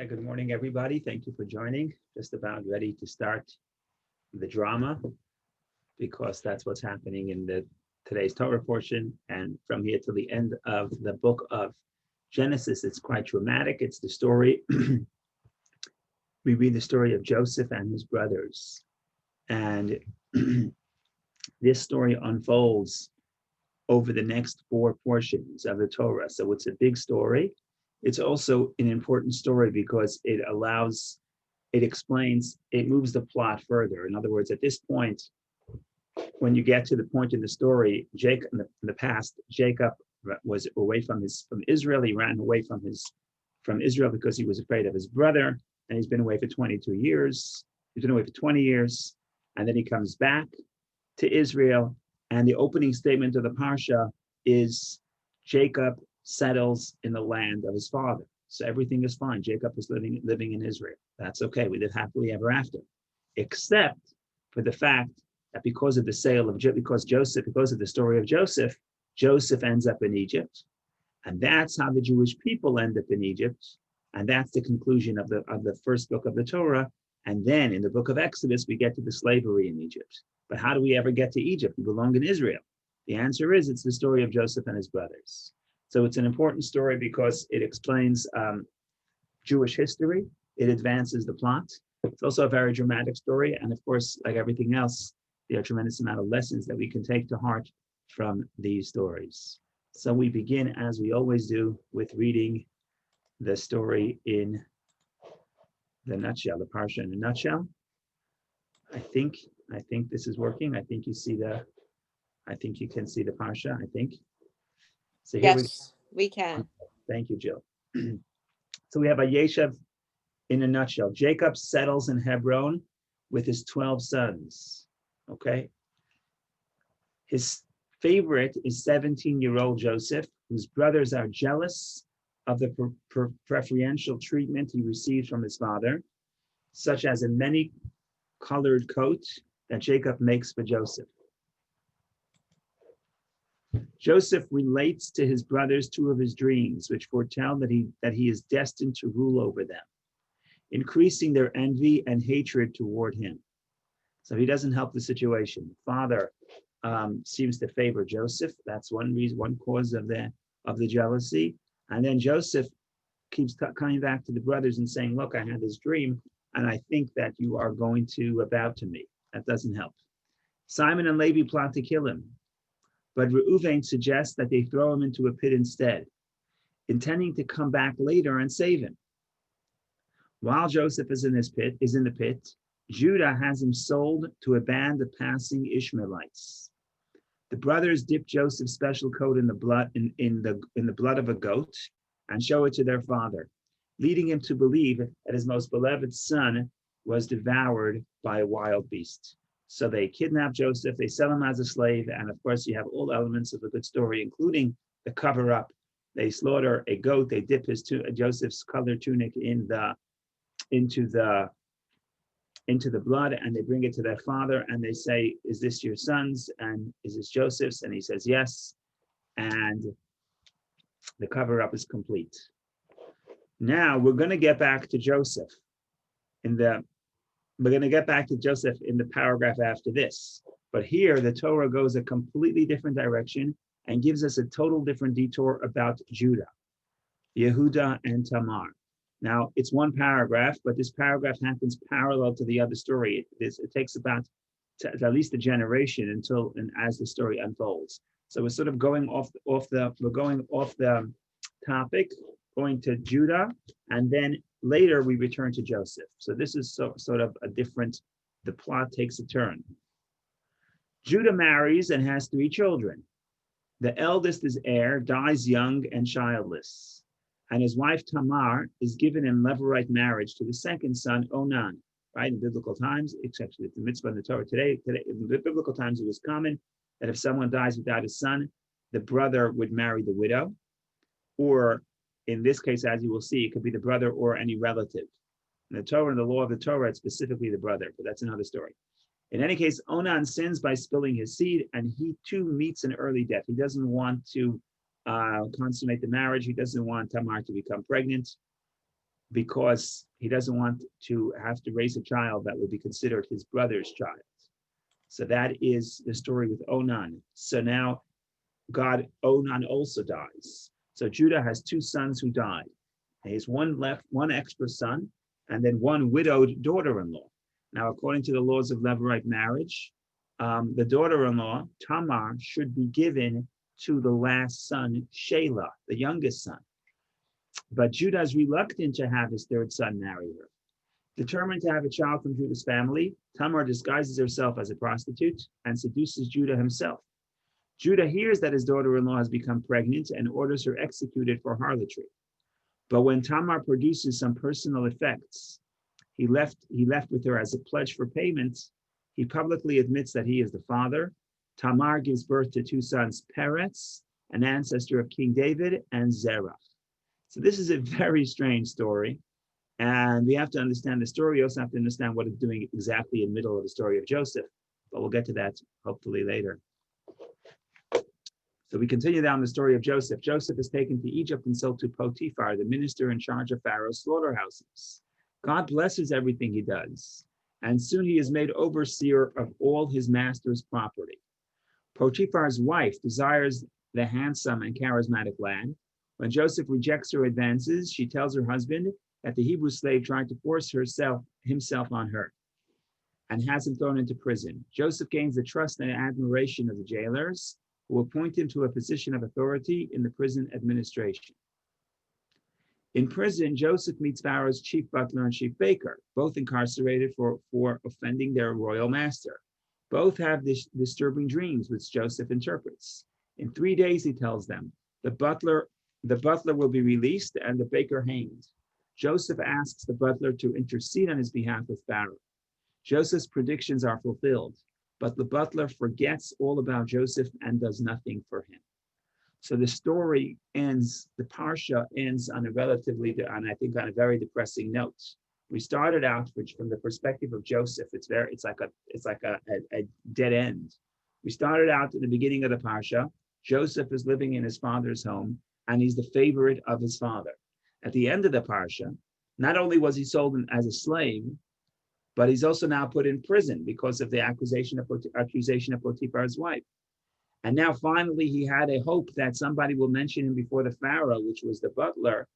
Good morning, everybody. Thank you for joining. Just about ready to start the drama because that's what's happening in today's Torah portion. And from here to the end of the book of Genesis, it's quite dramatic. It's the story. We read the story of Joseph and his brothers. And this story unfolds over the next four portions of the Torah. So it's a big story. It's also an important story because it explains, it moves the plot further. In other words, at this point, when you get to the point in the story, Jacob, in the past, Jacob was away from Israel. He ran away from Israel because he was afraid of his brother, and he's been away for 22 years. He's been away for 20 years, and then he comes back to Israel, and the opening statement of the Parsha is Jacob settles in the land of his father. So everything is fine. Jacob is living in Israel. That's okay. We live happily ever after, except for the fact that because of the story of Joseph, Joseph ends up in Egypt. And that's how the Jewish people end up in Egypt. And that's the conclusion of the first book of the Torah. And then in the book of Exodus, we get to the slavery in Egypt. But how do we ever get to Egypt? We belong in Israel. The answer is it's the story of Joseph and his brothers. So it's an important story because it explains Jewish history. It advances the plot. It's also a very dramatic story. And of course, like everything else, there are a tremendous amount of lessons that we can take to heart from these stories. So we begin, as we always do, with reading the story in the nutshell, the Parsha in a nutshell. I think this is working. I think you can see the Parsha, I think. So here Yes, we can. Thank you, Jill. So we have a Yeshev in a nutshell. Jacob settles in Hebron with his 12 sons. Okay. His favorite is 17-year-old Joseph, whose brothers are jealous of the preferential treatment he received from his father, such as a many-colored coat that Jacob makes for Joseph. Joseph relates to his brothers two of his dreams, which foretell that he is destined to rule over them, increasing their envy and hatred toward him. So he doesn't help the situation. Father seems to favor Joseph. That's one reason, one cause of the jealousy. And then Joseph keeps coming back to the brothers and saying, "Look, I had this dream, and I think that you are going to bow to me." That doesn't help. Simon and Levi plot to kill him, but Reuven suggests that they throw him into a pit instead, intending to come back later and save him. While Joseph is in the pit, Judah has him sold to a band of passing Ishmaelites. The brothers dip Joseph's special coat in the blood in the blood of a goat and show it to their father, leading him to believe that his most beloved son was devoured by a wild beast. So they kidnap Joseph, they sell him as a slave, and of course you have all elements of a good story, including the cover-up. They slaughter a goat, they dip Joseph's colored tunic into the blood, and they bring it to their father, and they say, "Is this your son's? And is this Joseph's?" And he says, "Yes." And the cover-up is complete. Now we're going to get back to Joseph in the paragraph after this. But here, the Torah goes a completely different direction and gives us a total different detour about Judah, Yehuda, and Tamar. Now, it's one paragraph, but this paragraph happens parallel to the other story. It takes about at least a generation as the story unfolds. So we're sort of going off the topic, going to Judah, and then later we return to Joseph. So this is sort of the plot takes a turn. Judah marries and has 3 children. The eldest is heir, dies young and childless. And his wife Tamar is given in levirate marriage to the second son, Onan. Right, in biblical times, it's actually the mitzvah in the Torah today. In biblical times, it was common that if someone dies without a son, the brother would marry the widow, or in this case, as you will see, it could be the brother or any relative. In the Torah, in the law of the Torah, it's specifically the brother, but that's another story. In any case, Onan sins by spilling his seed, and he too meets an early death. He doesn't want to consummate the marriage. He doesn't want Tamar to become pregnant. because he doesn't want to have to raise a child that would be considered his brother's child. So that is the story with Onan. So now Onan also dies. So Judah has two sons who died. He has one extra son, and then one widowed daughter-in-law. Now, according to the laws of Levirate marriage, the daughter-in-law, Tamar, should be given to the last son, Shelah, the youngest son. But Judah is reluctant to have his third son marry her. Determined to have a child from Judah's family, Tamar disguises herself as a prostitute and seduces Judah himself. Judah hears that his daughter-in-law has become pregnant and orders her executed for harlotry. But when Tamar produces some personal effects he left with her as a pledge for payment, he publicly admits that he is the father. Tamar gives birth to two sons, Peretz, an ancestor of King David, and Zerah. So this is a very strange story. And we have to understand the story. We also have to understand what it's doing exactly in the middle of the story of Joseph. But we'll get to that hopefully later. So we continue down the story of Joseph. Joseph is taken to Egypt and sold to Potiphar, the minister in charge of Pharaoh's slaughterhouses. God blesses everything he does, and soon he is made overseer of all his master's property. Potiphar's wife desires the handsome and charismatic lad. When Joseph rejects her advances, she tells her husband that the Hebrew slave tried to force himself on her and has him thrown into prison. Joseph gains the trust and admiration of the jailers, who will appoint him to a position of authority in the prison administration. In prison, Joseph meets Pharaoh's chief butler and chief baker, both incarcerated for offending their royal master. Both have disturbing dreams, which Joseph interprets. In 3 days, he tells them, the butler will be released and the baker hanged. Joseph asks the butler to intercede on his behalf with Pharaoh. Joseph's predictions are fulfilled, but the butler forgets all about Joseph and does nothing for him. So the story ends, the Parsha ends on a on a very depressing note. We started out, which from the perspective of Joseph, it's like a dead end. We started out at the beginning of the Parsha. Joseph is living in his father's home, and he's the favorite of his father. At the end of the Parsha, not only was he sold as a slave, but he's also now put in prison because of the accusation of Potiphar's wife. And now finally he had a hope that somebody will mention him before the Pharaoh, which was the butler,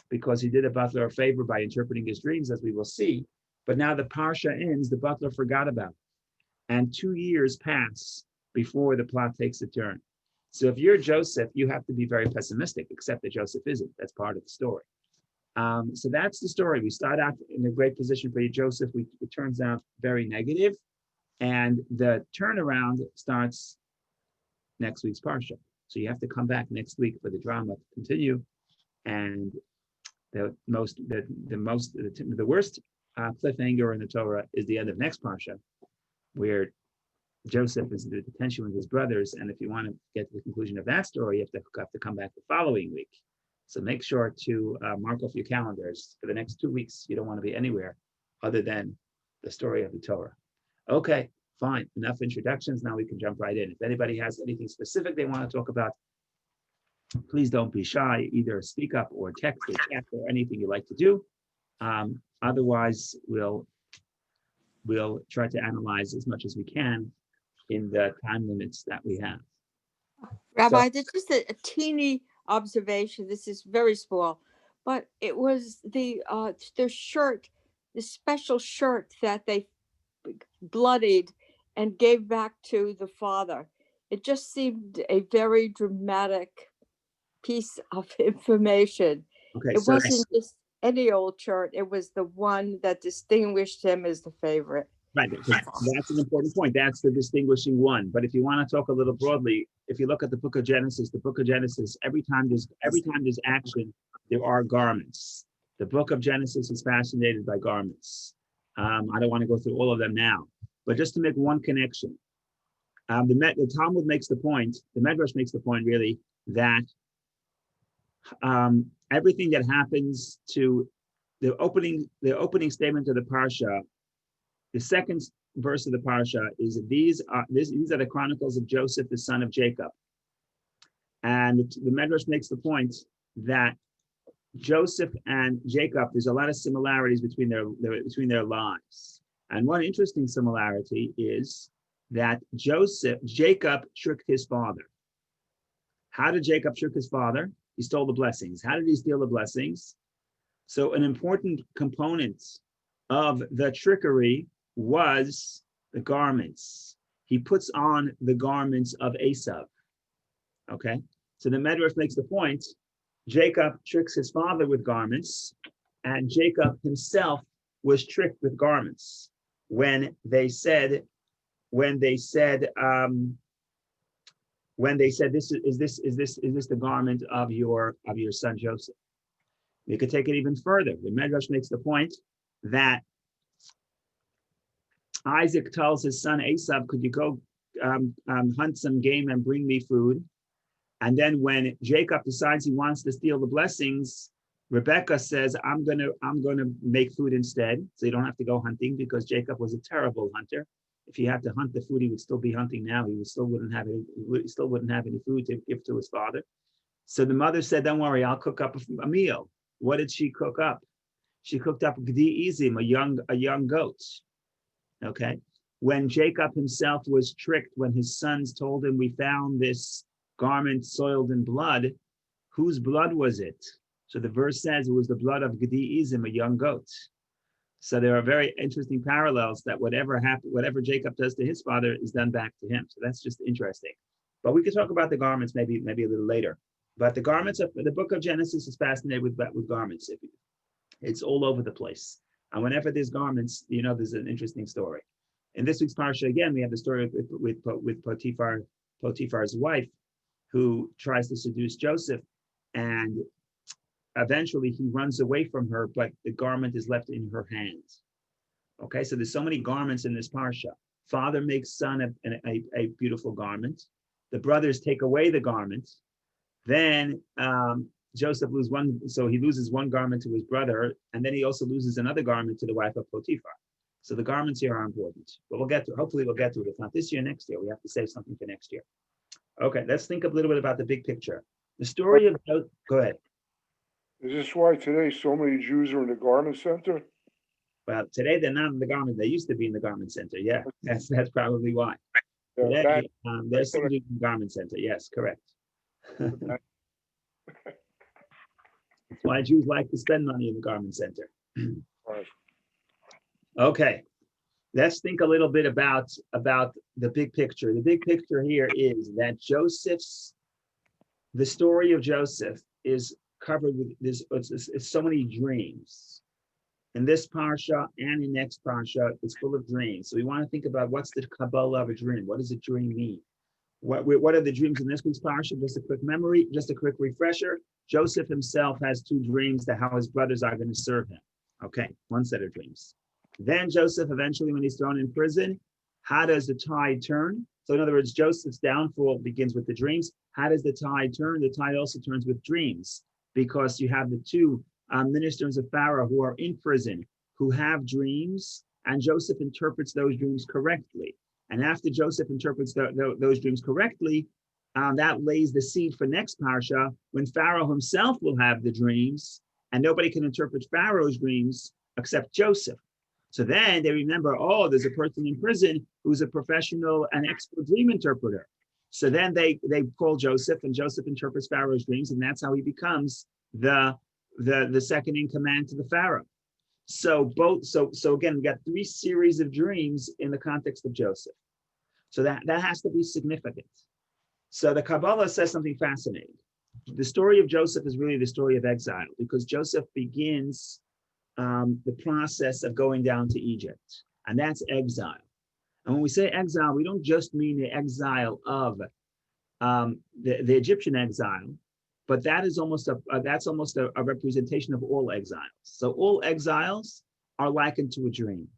because he did the butler a favor by interpreting his dreams, as we will see. But now the Parsha ends, the butler forgot about it. And 2 years pass before the plot takes a turn. So if you're Joseph, you have to be very pessimistic, except that Joseph isn't. That's part of the story. So that's the story. We start out in a great position for you, Joseph. It turns out very negative, and the turnaround starts next week's Parsha. So you have to come back next week for the drama to continue. And the worst cliffhanger in the Torah is the end of next Parsha, where Joseph is in the detention with his brothers. And if you want to get to the conclusion of that story, you have to come back the following week. So make sure to mark off your calendars for the next 2 weeks. You don't want to be anywhere other than the story of the Torah. Okay, fine. Enough introductions. Now we can jump right in. If anybody has anything specific they want to talk about, please don't be shy. Either speak up or text or chat or anything you like to do. Otherwise, we'll try to analyze as much as we can in the time limits that we have. Rabbi, there's just a teeny observation. This is very small, but it was their shirt, the special shirt that they bloodied and gave back to the father. It just seemed a very dramatic piece of information. Okay, it wasn't just any old shirt. It was the one that distinguished him as the favorite. Right, that's an important point. That's the distinguishing one. But if you want to talk a little broadly, if you look at the book of Genesis, every time there's action, there are garments. The book of Genesis is fascinated by garments. I don't want to go through all of them now, but just to make one connection, the Talmud makes the point, the Medrash makes the point really that everything that happens to the opening statement of the Parsha. The second verse of the Parsha is these are the chronicles of Joseph, the son of Jacob. And the Medrash makes the point that Joseph and Jacob, there's a lot of similarities between their lives. And one interesting similarity is that Jacob tricked his father. How did Jacob trick his father? He stole the blessings. How did he steal the blessings? So an important component of the trickery was the garments. He puts on the garments of Esav. Okay, so the Medrash makes the point, Jacob tricks his father with garments, and Jacob himself was tricked with garments when they said, this is this the garment of your son Joseph. You could take it even further. The Medrash makes the point that Isaac tells his son Esav, could you go hunt some game and bring me food? And then when Jacob decides he wants to steal the blessings, Rebecca says, I'm gonna make food instead, so you don't have to go hunting, because Jacob was a terrible hunter. If he had to hunt the food, he would still be hunting now. He still wouldn't have any food to give to his father. So the mother said, don't worry, I'll cook up a meal. What did she cook up? She cooked up gdi izim, a young goat. Okay. When Jacob himself was tricked, when his sons told him, we found this garment soiled in blood, whose blood was it? So the verse says it was the blood of gdi izim, a young goat. So there are very interesting parallels that whatever Jacob does to his father is done back to him. So that's just interesting. But we could talk about the garments maybe a little later. But the garments of the book of Genesis is fascinated with garments. It's all over the place. And whenever there's garments, there's an interesting story. In this week's parsha, again, we have the story with Potiphar's wife, who tries to seduce Joseph, and eventually he runs away from her, but the garment is left in her hands. Okay, so there's so many garments in this parsha. Father makes son a beautiful garment. The brothers take away the garment. Then Joseph loses one, so he loses one garment to his brother, and then he also loses another garment to the wife of Potiphar. So the garments here are important, but hopefully we'll get to it. If not this year, next year. We have to save something for next year. Okay, let's think a little bit about the big picture. The story of, go ahead. Is this why today so many Jews are in the garment center? Well, today they're not in the garment. They used to be in the garment center. Yeah, that's probably why. Yeah, Today, there's some Jews in the garment center. Yes, correct. That's why Jews like to spend money in the garment center. right. Okay, let's think a little bit about the big picture. The big picture here is that the story of Joseph is covered with this. It's so many dreams. In this parsha and in next parsha, it's full of dreams. So we want to think about what's the Kabbalah of a dream. What does a dream mean? What are the dreams in this week's parsha? Just a quick memory, just a quick refresher. Joseph himself has two dreams to how his brothers are going to serve him. Okay, one set of dreams. Then Joseph, eventually when he's thrown in prison, how does the tide turn? So in other words, Joseph's downfall begins with the dreams. How does the tide turn? The tide also turns with dreams, because you have the two ministers of Pharaoh who are in prison, who have dreams, and Joseph interprets those dreams correctly. And after Joseph interprets those dreams correctly, that lays the seed for next parsha, when Pharaoh himself will have the dreams, and nobody can interpret Pharaoh's dreams except Joseph. So then they remember, oh, there's a person in prison who's a professional and expert dream interpreter. So then they call Joseph, and Joseph interprets Pharaoh's dreams, and that's how he becomes the second in command to the Pharaoh. So again, we got three series of dreams in the context of Joseph. So that has to be significant. So the Kabbalah says something fascinating. The story of Joseph is really the story of exile, because Joseph begins the process of going down to Egypt, and that's exile. And when we say exile, we don't just mean the exile of the Egyptian exile, but that is almost a representation of all exiles. So all exiles are likened to a dream,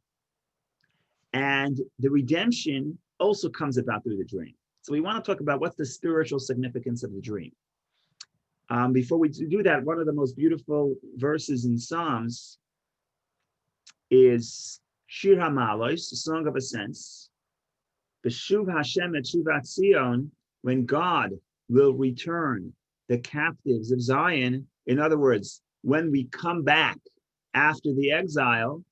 and the redemption also comes about through the dream. So we want to talk about what's the spiritual significance of the dream. Before we do that, one of the most beautiful verses in Psalms is Shir HaMalos, the Song of Ascents. B'shuv Hashem et Shuvat Zion, when God will return the captives of Zion. In other words, when we come back after the exile,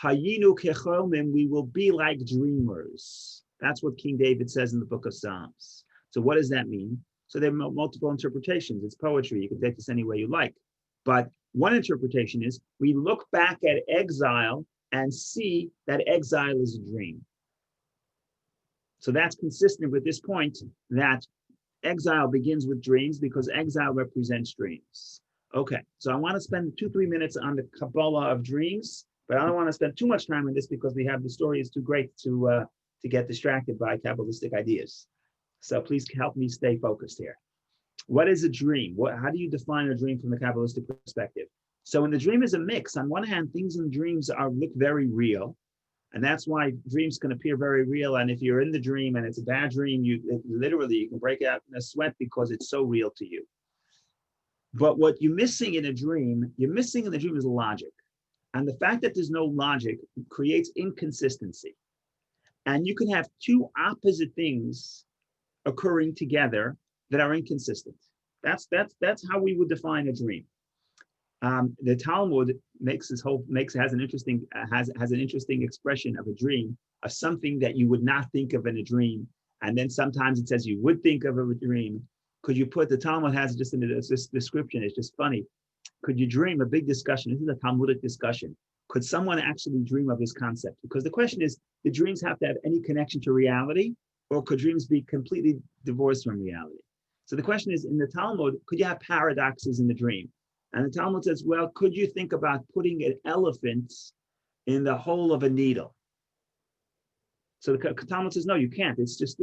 Hayinu kecholmim, we will be like dreamers. That's what King David says in the book of Psalms. So what does that mean? So there are multiple interpretations. It's poetry. You can take this any way you like. But one interpretation is we look back at exile and see that exile is a dream. So that's consistent with this point that exile begins with dreams because exile represents dreams. Okay, so I want to spend 2-3 minutes on the Kabbalah of dreams, but I don't want to spend too much time on this because we have the story is too great to get distracted by Kabbalistic ideas. So please help me stay focused here. What is a dream? How do you define a dream from the Kabbalistic perspective? So in the dream is a mix. On one hand, things in dreams look very real. And that's why dreams can appear very real. And if you're in the dream and it's a bad dream, you can break out in a sweat because it's so real to you. But what you're missing in the dream is logic. And the fact that there's no logic creates inconsistency. And you can have two opposite things occurring together that are inconsistent. That's how we would define a dream. The Talmud has an interesting expression of a dream, of something that you would not think of in a dream, and then sometimes it says you would think of a dream. Could you put the Talmud has just in this description? It's just funny. Could you dream? A big discussion. This is a Talmudic discussion. Could someone actually dream of this concept? Because the question is, do dreams have to have any connection to reality, or could dreams be completely divorced from reality? So the question is, in the Talmud, could you have paradoxes in the dream? And the Talmud says, well, could you think about putting an elephant in the hole of a needle? So the Talmud says, no, you can't. It's just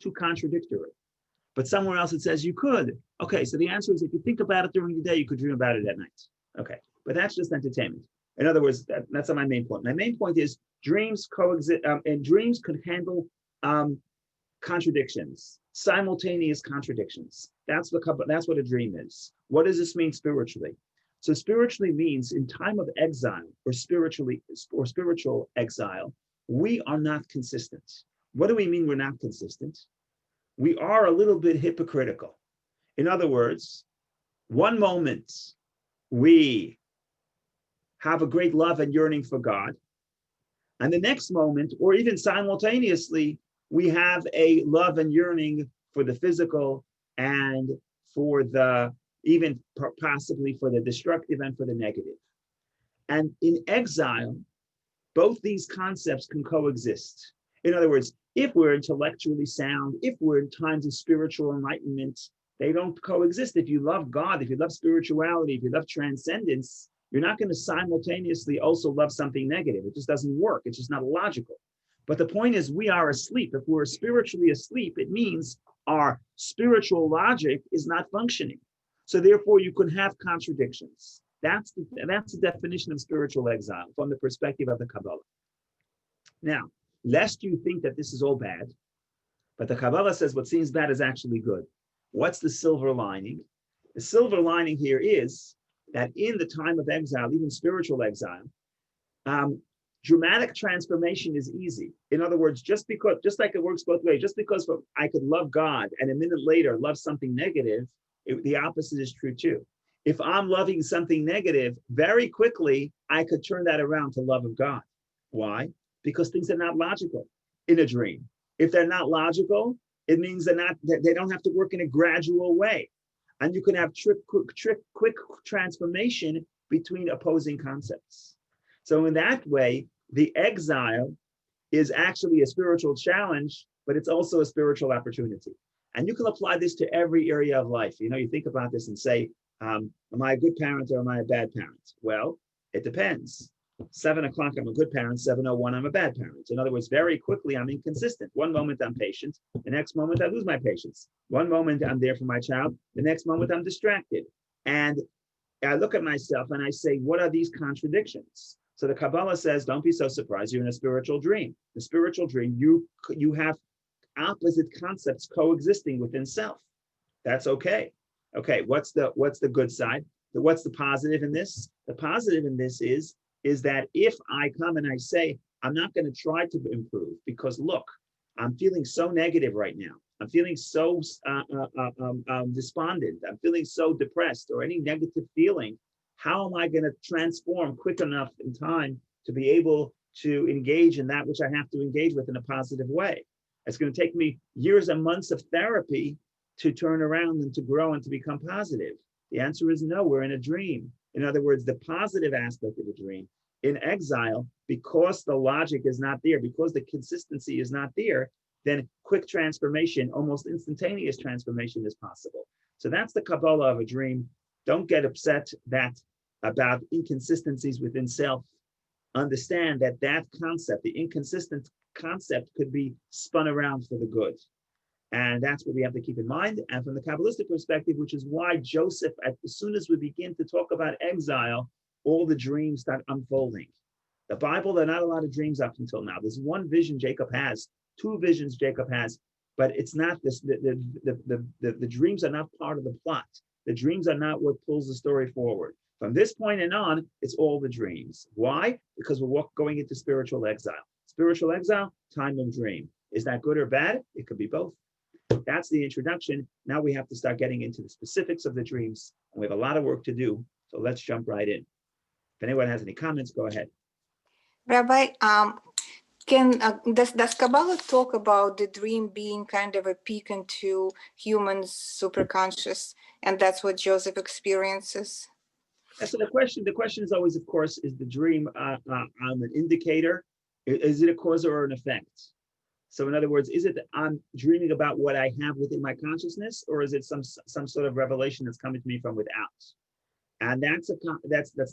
too contradictory. But somewhere else it says you could. Okay, so the answer is if you think about it during the day, you could dream about it at night. Okay, but that's just entertainment. In other words, that's not my main point. My main point is dreams coexist, and dreams could handle contradictions, simultaneous contradictions. That's what a dream is. What does this mean spiritually? So spiritually means in time of exile or spiritual exile, we are not consistent. What do we mean we're not consistent? We are a little bit hypocritical. In other words, one moment we have a great love and yearning for God, and the next moment, or even simultaneously, we have a love and yearning for the physical and for the, even possibly for the destructive and for the negative. And in exile, both these concepts can coexist. In other words, if we're intellectually sound, if we're in times of spiritual enlightenment, they don't coexist. If you love God, if you love spirituality, if you love transcendence, you're not going to simultaneously also love something negative. It just doesn't work. It's just not logical. But the point is, we are asleep. If we're spiritually asleep, it means our spiritual logic is not functioning. So therefore, you can have contradictions. That's the definition of spiritual exile from the perspective of the Kabbalah. Now, lest you think that this is all bad, but the Kabbalah says what seems bad is actually good. What's the silver lining? The silver lining here is that in the time of exile, even spiritual exile, dramatic transformation is easy. In other words, just like it works both ways, just because I could love God and a minute later love something negative, the opposite is true too. If I'm loving something negative, very quickly, I could turn that around to love of God. Why? Because things are not logical in a dream. If they're not logical, it means they don't have to work in a gradual way. And you can have quick transformation between opposing concepts. So in that way, the exile is actually a spiritual challenge, but it's also a spiritual opportunity. And you can apply this to every area of life. You think about this and say, am I a good parent or am I a bad parent? Well, it depends. 7 o'clock, I'm a good parent. 7:01, I'm a bad parent. In other words, very quickly, I'm inconsistent. One moment I'm patient. The next moment I lose my patience. One moment I'm there for my child. The next moment I'm distracted. And I look at myself and I say, what are these contradictions? So the Kabbalah says, don't be so surprised. You're in a spiritual dream. The spiritual dream, you have opposite concepts coexisting within self. That's okay. Okay, what's the good side? What's the positive in this? The positive in this is that if I come and I say, I'm not going to try to improve because look, I'm feeling so negative right now. I'm feeling so despondent. I'm feeling so depressed or any negative feeling. How am I going to transform quick enough in time to be able to engage in that which I have to engage with in a positive way? It's going to take me years and months of therapy to turn around and to grow and to become positive. The answer is no, we're in a dream. In other words, the positive aspect of the dream in exile, because the logic is not there, because the consistency is not there, then quick transformation, almost instantaneous transformation is possible. So that's the Kabbalah of a dream. Don't get upset about inconsistencies within self. Understand that concept, the inconsistent concept, could be spun around for the good. And that's what we have to keep in mind. And from the Kabbalistic perspective, which is why Joseph, as soon as we begin to talk about exile, all the dreams start unfolding. The Bible, there are not a lot of dreams up until now. There's one vision Jacob has, two visions Jacob has, but it's not this. The dreams are not part of the plot. The dreams are not what pulls the story forward. From this point and on, it's all the dreams. Why? Because we're going into spiritual exile. Spiritual exile, time of dream. Is that good or bad? It could be both. That's the introduction. Now we have to start getting into the specifics of the dreams. And we have a lot of work to do. So let's jump right in. If anyone has any comments, go ahead. Rabbi, does Kabbalah talk about the dream being kind of a peek into human superconscious, and that's what Joseph experiences? So the question is always, of course, is the dream an indicator? Is it a cause or an effect? So in other words, is it that I'm dreaming about what I have within my consciousness, or is it some sort of revelation that's coming to me from without? And that's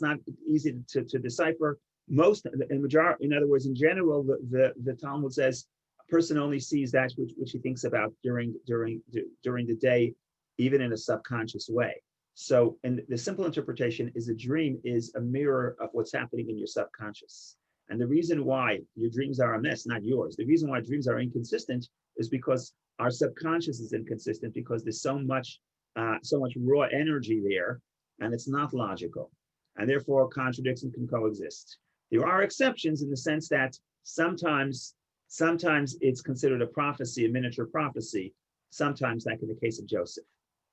not easy to decipher. In other words, in general, the Talmud says a person only sees that which he thinks about during the day, even in a subconscious way. So, and the simple interpretation is a dream is a mirror of what's happening in your subconscious. And the reason why your dreams are a mess, not yours, the reason why dreams are inconsistent is because our subconscious is inconsistent, because there's so much raw energy there, and it's not logical, and therefore contradiction can coexist. There are exceptions in the sense that sometimes it's considered a prophecy, a miniature prophecy. Sometimes, like in the case of Joseph.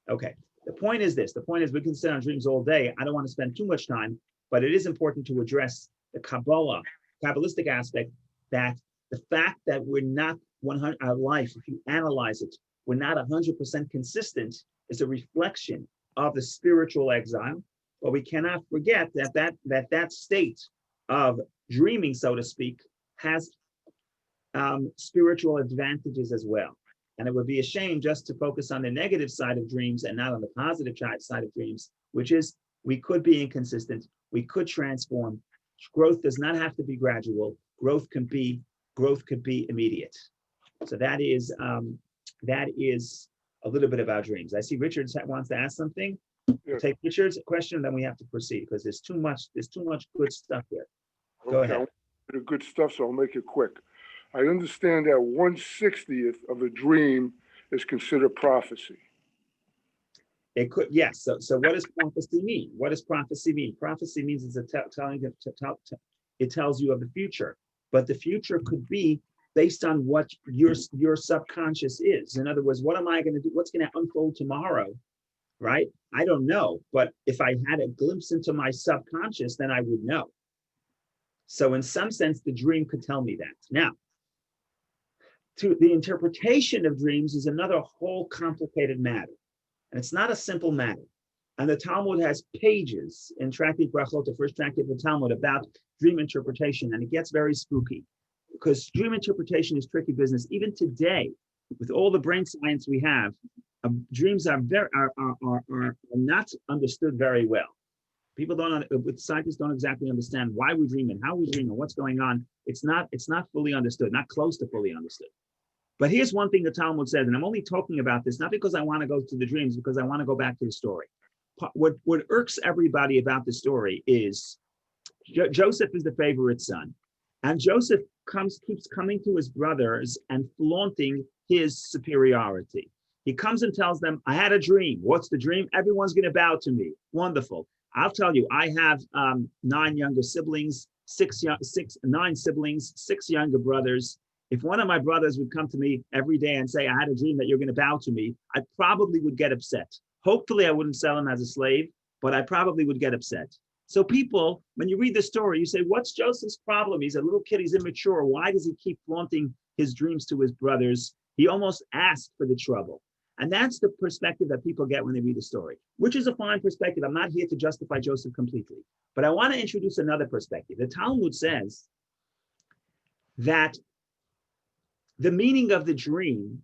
Okay, the point is this. The point is we can sit on dreams all day. I don't want to spend too much time, but it is important to address the Kabbalistic aspect, that the fact that we're not 100, our life, if you analyze it, we're not 100% consistent, is a reflection of the spiritual exile. But we cannot forget that state of dreaming, so to speak, has spiritual advantages as well. And it would be a shame just to focus on the negative side of dreams and not on the positive side of dreams, which is we could be inconsistent, we could transform. Growth does not have to be gradual. Growth could be immediate. So that is a little bit about dreams. I see Richard wants to ask something. We'll take Richard's question, then we have to proceed because there's too much good stuff there. Go ahead. The good stuff, so I'll make it quick. I understand that 1/60th of a dream is considered prophecy. It could, yes. So what does prophecy mean? What does prophecy mean? Prophecy means it's it tells you of the future, but the future could be based on what your subconscious is. In other words, what am I going to do? What's going to unfold tomorrow? Right? I don't know, but if I had a glimpse into my subconscious, then I would know. So in some sense, the dream could tell me that. Now, to the interpretation of dreams is another whole complicated matter. And it's not a simple matter. And the Talmud has pages in Tractate Brachot, the first tractate of the Talmud, about dream interpretation. And it gets very spooky because dream interpretation is tricky business. Even today, with all the brain science we have, dreams are not understood very well. Scientists don't exactly understand why we dream and how we dream and what's going on. It's not fully understood, not close to fully understood. But here's one thing the Talmud says, and I'm only talking about this, not because I want to go to the dreams, because I want to go back to the story. What irks everybody about the story is Joseph is the favorite son. And Joseph keeps coming to his brothers and flaunting his superiority. He comes and tells them, I had a dream. What's the dream? Everyone's going to bow to me. Wonderful. I'll tell you, I have 9 younger siblings, 9 siblings, 6 younger brothers. If one of my brothers would come to me every day and say, I had a dream that you're going to bow to me, I probably would get upset. Hopefully I wouldn't sell him as a slave, but I probably would get upset. So people, when you read the story, you say, what's Joseph's problem? He's a little kid, he's immature. Why does he keep flaunting his dreams to his brothers? He almost asked for the trouble. And that's the perspective that people get when they read the story, which is a fine perspective. I'm not here to justify Joseph completely, but I want to introduce another perspective. The Talmud says that the meaning of the dream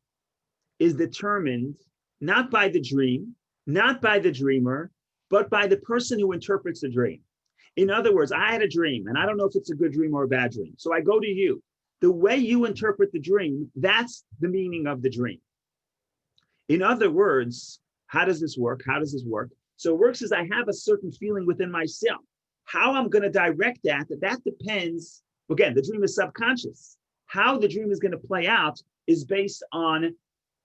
is determined not by the dream, not by the dreamer, but by the person who interprets the dream. In other words, I had a dream, and I don't know if it's a good dream or a bad dream. So I go to you. The way you interpret the dream, that's the meaning of the dream. In other words, how does this work? How does this work? So it works as I have a certain feeling within myself. How I'm going to direct that depends, again, the dream is subconscious. How the dream is going to play out is based on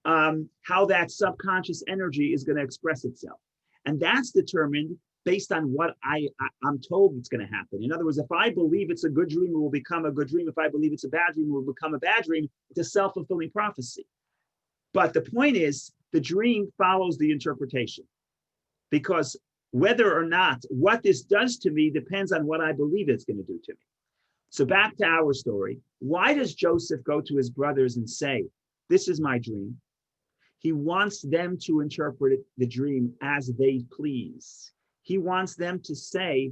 how that subconscious energy is going to express itself. And that's determined based on what I'm told it's going to happen. In other words, if I believe it's a good dream, it will become a good dream. If I believe it's a bad dream, it will become a bad dream. It's a self-fulfilling prophecy. But the point is, the dream follows the interpretation, because whether or not what this does to me depends on what I believe it's going to do to me. So back to our story. Why does Joseph go to his brothers and say, this is my dream? He wants them to interpret the dream as they please. He wants them to say,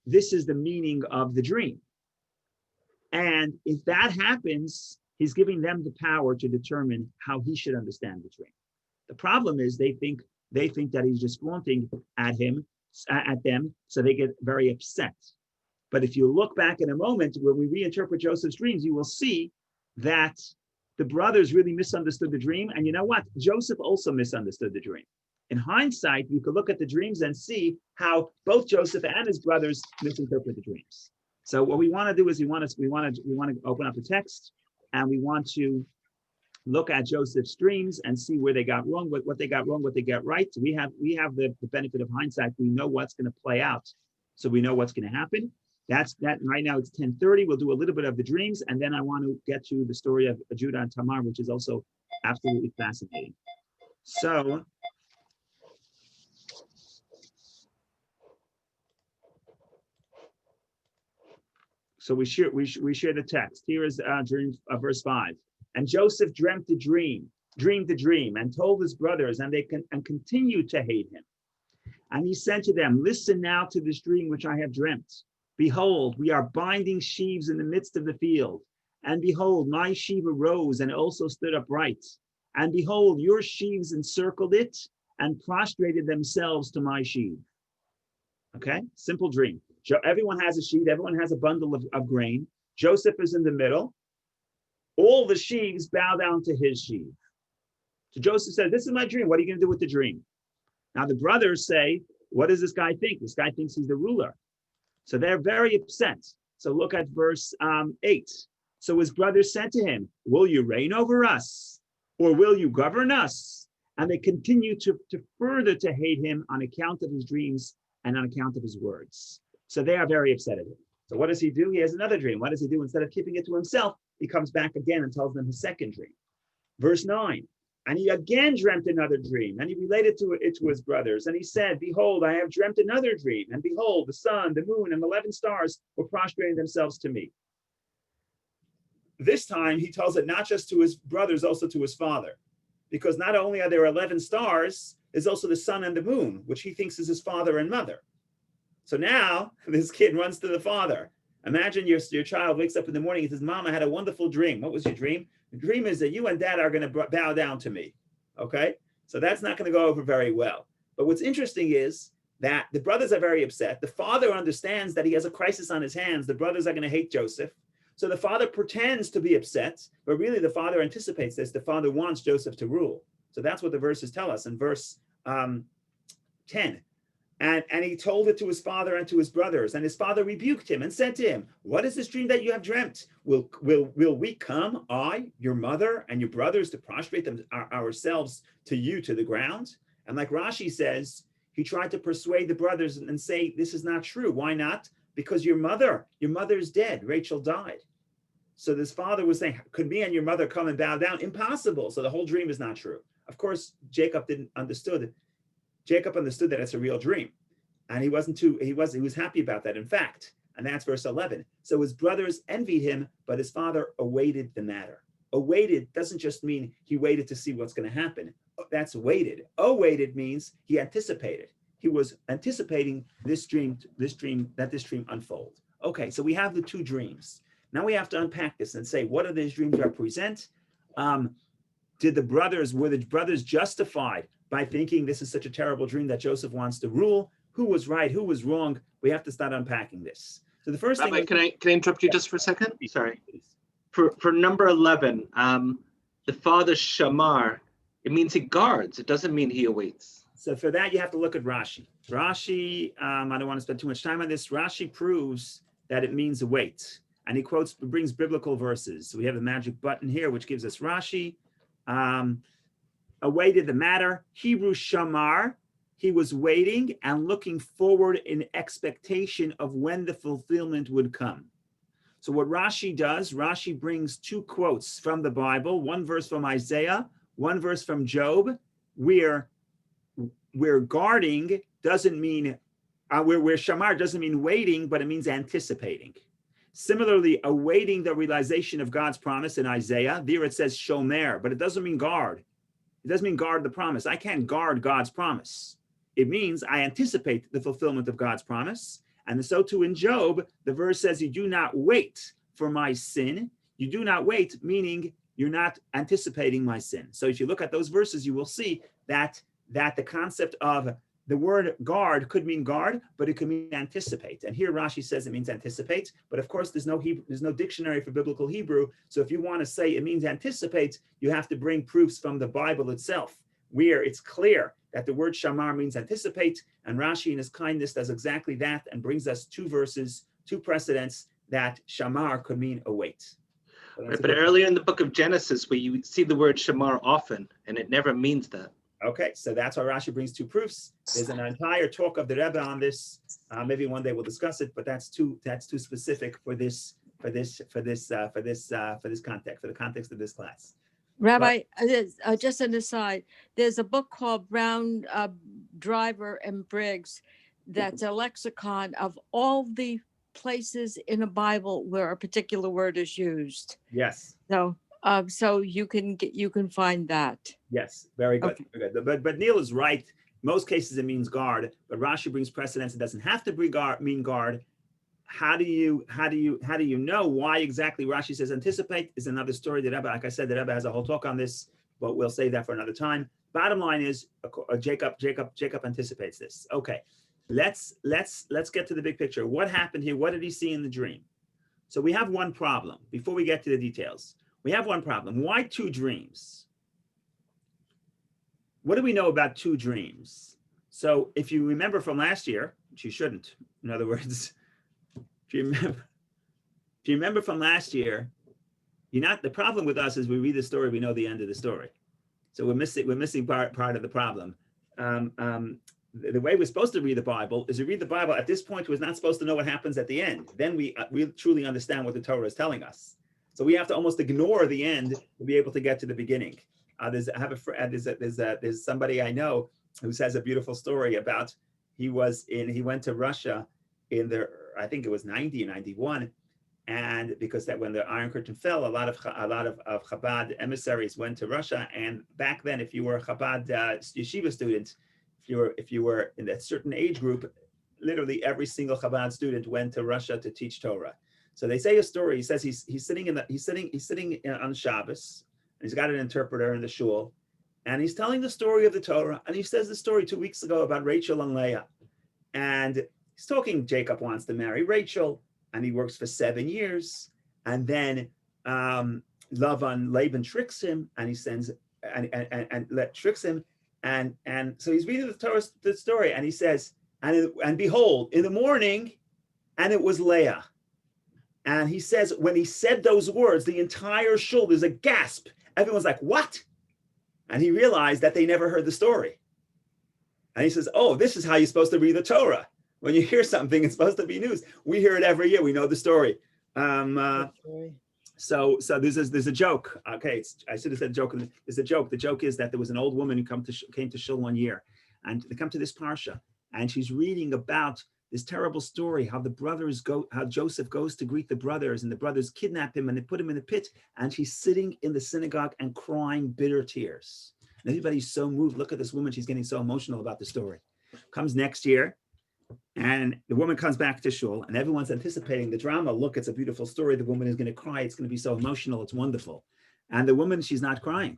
this is the meaning of the dream. And if that happens, he's giving them the power to determine how he should understand the dream. The problem is they think that he's just flaunting at them, so they get very upset. But if you look back in a moment, when we reinterpret Joseph's dreams, you will see that the brothers really misunderstood the dream. And you know what? Joseph also misunderstood the dream. In hindsight, you could look at the dreams and see how both Joseph and his brothers misinterpret the dreams. So what we want to do is we want to open up the text, and we want to look at Joseph's dreams and see where they got wrong, what they got wrong, what they got right. So we have the benefit of hindsight. We know what's going to play out, so we know what's going to happen. That's that. Right now it's 10:30. We'll do a little bit of the dreams, and then I want to get to the story of Judah and Tamar, which is also absolutely fascinating. So we share the text. Here is during verse 5. And Joseph dreamed the dream, and told his brothers, and they continued to hate him. And he said to them, listen now to this dream which I have dreamt. Behold, we are binding sheaves in the midst of the field. And behold, my sheaf arose and also stood upright. And behold, your sheaves encircled it and prostrated themselves to my sheaf. Okay, simple dream. Everyone has a sheaf, everyone has a bundle of grain. Joseph is in the middle. All the sheaves bow down to his sheaf. So Joseph said, this is my dream. What are you going to do with the dream? Now the brothers say, what does this guy think? This guy thinks he's the ruler. So they're very upset. So look at verse 8. So his brothers said to him, will you reign over us? Or will you govern us? And they continue to further to hate him on account of his dreams and on account of his words. So they are very upset at him. So what does he do? He has another dream. What does he do? Instead of keeping it to himself, he comes back again and tells them his second dream. Verse 9, and he again dreamt another dream, and he related it to his brothers. And he said, behold, I have dreamt another dream. And behold, the sun, the moon, and 11 stars were prostrating themselves to me. This time he tells it not just to his brothers, also to his father. Because not only are there 11 stars, there's also the sun and the moon, which he thinks is his father and mother. So now this kid runs to the father. Imagine your child wakes up in the morning and says, Mom, I had a wonderful dream. What was your dream? The dream is that you and Dad are going to bow down to me. Okay? So that's not going to go over very well. But what's interesting is that the brothers are very upset. The father understands that he has a crisis on his hands. The brothers are going to hate Joseph. So the father pretends to be upset, but really the father anticipates this. The father wants Joseph to rule. So that's what the verses tell us in verse 10. And he told it to his father and to his brothers, and his father rebuked him and said to him, what is this dream that you have dreamt? Will we come, I, your mother, and your brothers, to prostrate ourselves to you to the ground? And like Rashi says, he tried to persuade the brothers and say, this is not true. Why not? Because your mother is dead. Rachel died. So this father was saying, could me and your mother come and bow down? Impossible. So the whole dream is not true. Of course, Jacob understood that it's a real dream. And he was happy about that. In fact, and that's verse 11. So his brothers envied him, but his father awaited the matter. Awaited doesn't just mean he waited to see what's going to happen. That's waited. Awaited means he anticipated. He was anticipating this dream unfold. Okay, so we have the two dreams. Now we have to unpack this and say, what do these dreams represent? Were the brothers justified by thinking this is such a terrible dream that Joseph wants to rule? Who was right? Who was wrong? We have to start unpacking this. So the first Rabbi, thing. can I interrupt you just for a second? Sorry. For number 11, the father Shamar, it means he guards. It doesn't mean he awaits. So for that, you have to look at Rashi. Rashi, I don't want to spend too much time on this. Rashi proves that it means await. And he brings biblical verses. So we have the magic button here, which gives us Rashi. Awaited the matter. Hebrew Shamar, he was waiting and looking forward in expectation of when the fulfillment would come. So what Rashi does, Rashi brings two quotes from the Bible, one verse from Isaiah, one verse from Job, where guarding doesn't mean, where Shamar doesn't mean waiting, but it means anticipating. Similarly, awaiting the realization of God's promise in Isaiah, there it says shomer, but it doesn't mean guard. It doesn't mean guard the promise. I can't guard God's promise. It means I anticipate the fulfillment of God's promise. And so too in Job, the verse says, you do not wait for my sin. You do not wait, meaning you're not anticipating my sin. So if you look at those verses, you will see that the concept of the word guard could mean guard, but it could mean anticipate. And here Rashi says it means anticipate, but of course there's no dictionary for biblical Hebrew. So if you want to say it means anticipate, you have to bring proofs from the Bible itself, where it's clear that the word shamar means anticipate, and Rashi in his kindness does exactly that and brings us two verses, two precedents that shamar could mean await. But earlier in the book of Genesis, where you see the word shamar often, and it never means that. Okay, so that's why Rashi brings two proofs. There's an entire talk of the Rebbe on this. Maybe one day we'll discuss it, but that's too specific for this context, for the context of this class. Rabbi, just an aside, there's a book called Brown, Driver, and Briggs that's a lexicon of all the places in a Bible where a particular word is used. Yes. So you can find that. Yes, very good. Okay. Very good. But Neil is right. Most cases it means guard, but Rashi brings precedence. It doesn't have to mean guard. How do you know why exactly Rashi says anticipate is another story. The Rebbe, like I said, the Rebbe has a whole talk on this, but we'll save that for another time. Bottom line is Jacob anticipates this. Okay, let's get to the big picture. What happened here? What did he see in the dream? So we have one problem before we get to the details. We have one problem. Why two dreams? What do we know about two dreams? So if you remember from last year, which you shouldn't, in other words, if you remember from last year, the problem with us is we read the story, we know the end of the story. So we're missing part of the problem. The way we're supposed to read the Bible is we read the Bible at this point, we're not supposed to know what happens at the end. Then we truly understand what the Torah is telling us. So we have to almost ignore the end to be able to get to the beginning. There's somebody I know who says a beautiful story about he went to Russia I think it was 90 or 91, and because that when the Iron Curtain fell, a lot of Chabad emissaries went to Russia. And back then, if you were a Chabad yeshiva student, if you were in that certain age group, literally every single Chabad student went to Russia to teach Torah. So they say a story. He says he's sitting on Shabbos, and he's got an interpreter in the shul, and he's telling the story of the Torah. And he says the story 2 weeks ago about Rachel and Leah, and he's talking. Jacob wants to marry Rachel, and he works for 7 years, and then Laban tricks him, and he sends tricks him, and so he's reading the story, and he says, and behold, in the morning, and it was Leah. And he says, when he said those words, the entire shul, there's a gasp. Everyone's like, what? And he realized that they never heard the story. And he says, oh, this is how you're supposed to read the Torah. When you hear something, it's supposed to be news. We hear it every year. We know the story. So there's a joke. Okay, I should have said joke. There's a joke. The joke is that there was an old woman who came to shul one year, and they come to this parsha, and she's reading about this terrible story, how how Joseph goes to greet the brothers, and the brothers kidnap him and they put him in the pit, and she's sitting in the synagogue and crying bitter tears. And everybody's so moved. Look at this woman, she's getting so emotional about the story. Comes next year, and the woman comes back to shul, and everyone's anticipating the drama. Look, it's a beautiful story. The woman is going to cry. It's going to be so emotional. It's wonderful. And the woman, she's not crying.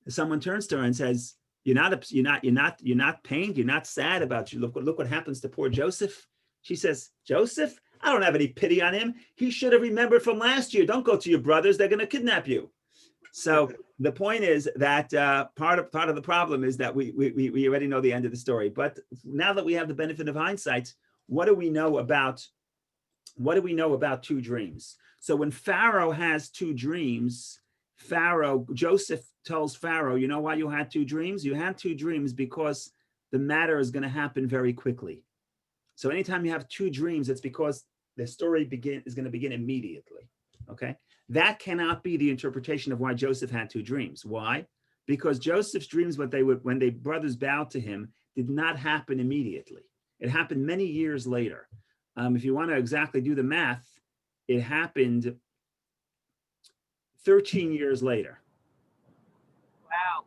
Someone turns to her and says, You're not pained. You're not sad about you. Look what happens to poor Joseph. She says, Joseph, I don't have any pity on him. He should have remembered from last year. Don't go to your brothers. They're going to kidnap you. So the point is that part of the problem is that we already know the end of the story. But now that we have the benefit of hindsight, what do we know about two dreams? So when Pharaoh has two dreams, Joseph tells Pharaoh, you know why you had two dreams? You had two dreams because the matter is going to happen very quickly. So anytime you have two dreams, it's because the story is going to begin immediately. Okay? That cannot be the interpretation of why Joseph had two dreams. Why? Because Joseph's dreams, when the brothers bowed to him, did not happen immediately. It happened many years later. If you want to exactly do the math, it happened 13 years later. Wow.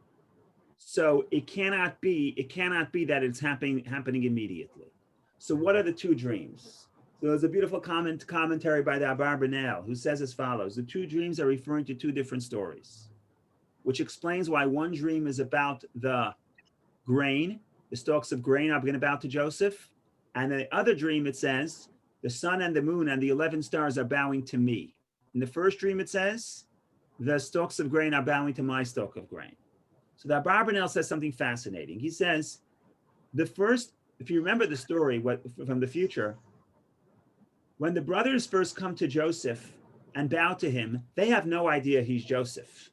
So it cannot be that it's happening immediately. So what are the two dreams? So there's a beautiful commentary by the Abarbanel who says as follows: the two dreams are referring to two different stories, which explains why one dream is about the grain, the stalks of grain are going to bow to Joseph, and the other dream it says the sun and the moon and the 11 stars are bowing to me. In the first dream it says the stalks of grain are bowing to my stalk of grain. So the Abarbanel says something fascinating. He says if you remember the story from the future, when the brothers first come to Joseph and bow to him, they have no idea he's Joseph.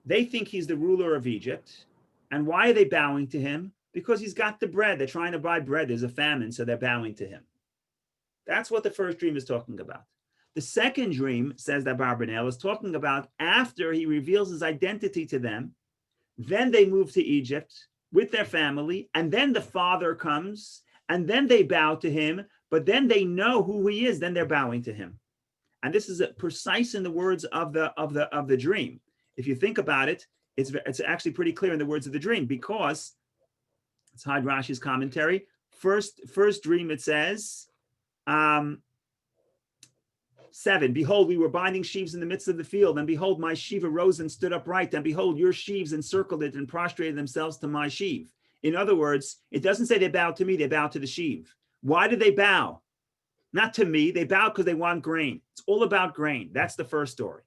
They think he's the ruler of Egypt. And why are they bowing to him? Because he's got the bread. They're trying to buy bread. There's a famine, so they're bowing to him. That's what the first dream is talking about. The second dream, says that Abarbanel, is talking about after he reveals his identity to them, then they move to Egypt with their family, and then the father comes, and then they bow to him, but then they know who he is, then they're bowing to him. And this is precise in the words of the dream. If you think about it, it's actually pretty clear in the words of the dream, because let's hide Rashi's commentary. First dream, it says, 7, behold, we were binding sheaves in the midst of the field, and behold, my sheaf arose and stood upright, and behold, your sheaves encircled it and prostrated themselves to my sheaf. In other words, it doesn't say they bowed to me, they bowed to the sheaf. Why did they bow? Not to me, they bowed because they want grain. It's all about grain. That's the first story.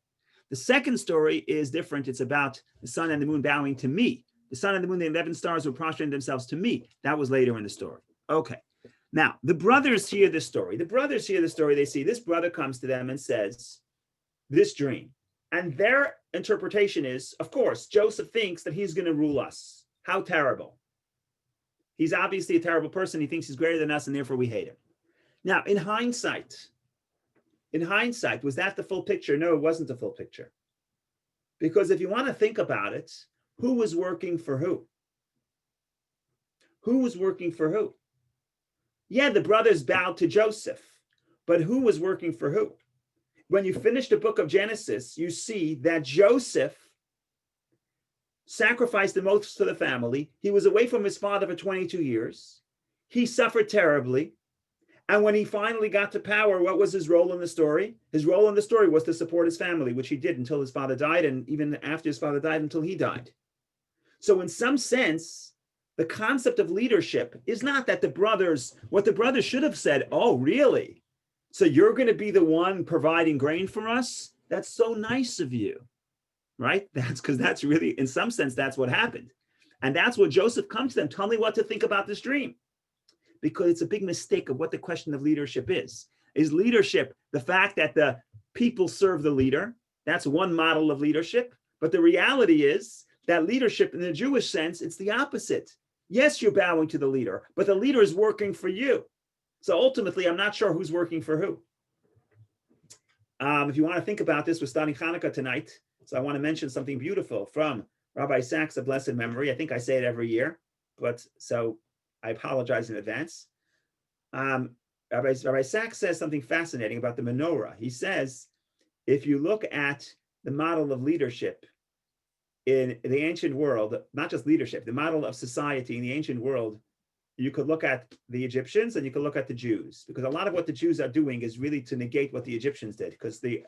The second story is different. It's about the sun and the moon bowing to me. The sun and the moon, the 11 stars were prostrating themselves to me. That was later in the story. Okay. Now, the brothers hear this story. They see this brother comes to them and says, this dream. And their interpretation is, of course, Joseph thinks that he's going to rule us. How terrible. He's obviously a terrible person. He thinks he's greater than us, and therefore we hate him. Now, in hindsight, was that the full picture? No, it wasn't the full picture. Because if you want to think about it, who was working for who? Who was working for who? Yeah, the brothers bowed to Joseph, but who was working for who? When you finish the book of Genesis, you see that Joseph sacrificed the most to the family. He was away from his father for 22 years. He suffered terribly. And when he finally got to power, what was his role in the story? His role in the story was to support his family, which he did until his father died, and even after his father died, until he died. So in some sense, the concept of leadership is not that what the brothers should have said, oh, really? So you're going to be the one providing grain for us? That's so nice of you, right? That's really, in some sense, that's what happened. And that's what Joseph comes to them. Tell me what to think about this dream. Because it's a big mistake of what the question of leadership is. Is leadership the fact that the people serve the leader? That's one model of leadership. But the reality is that leadership in the Jewish sense, it's the opposite. Yes, you're bowing to the leader, but the leader is working for you. So ultimately, I'm not sure who's working for who. If you want to think about this, we're starting Hanukkah tonight. So I want to mention something beautiful from Rabbi Sachs of blessed memory. I think I say it every year, but so I apologize in advance. Rabbi Sachs says something fascinating about the menorah. He says, if you look at the model of leadership in the ancient world, not just leadership, the model of society in the ancient world, you could look at the Egyptians and you could look at the Jews, because a lot of what the Jews are doing is really to negate what the Egyptians did, because the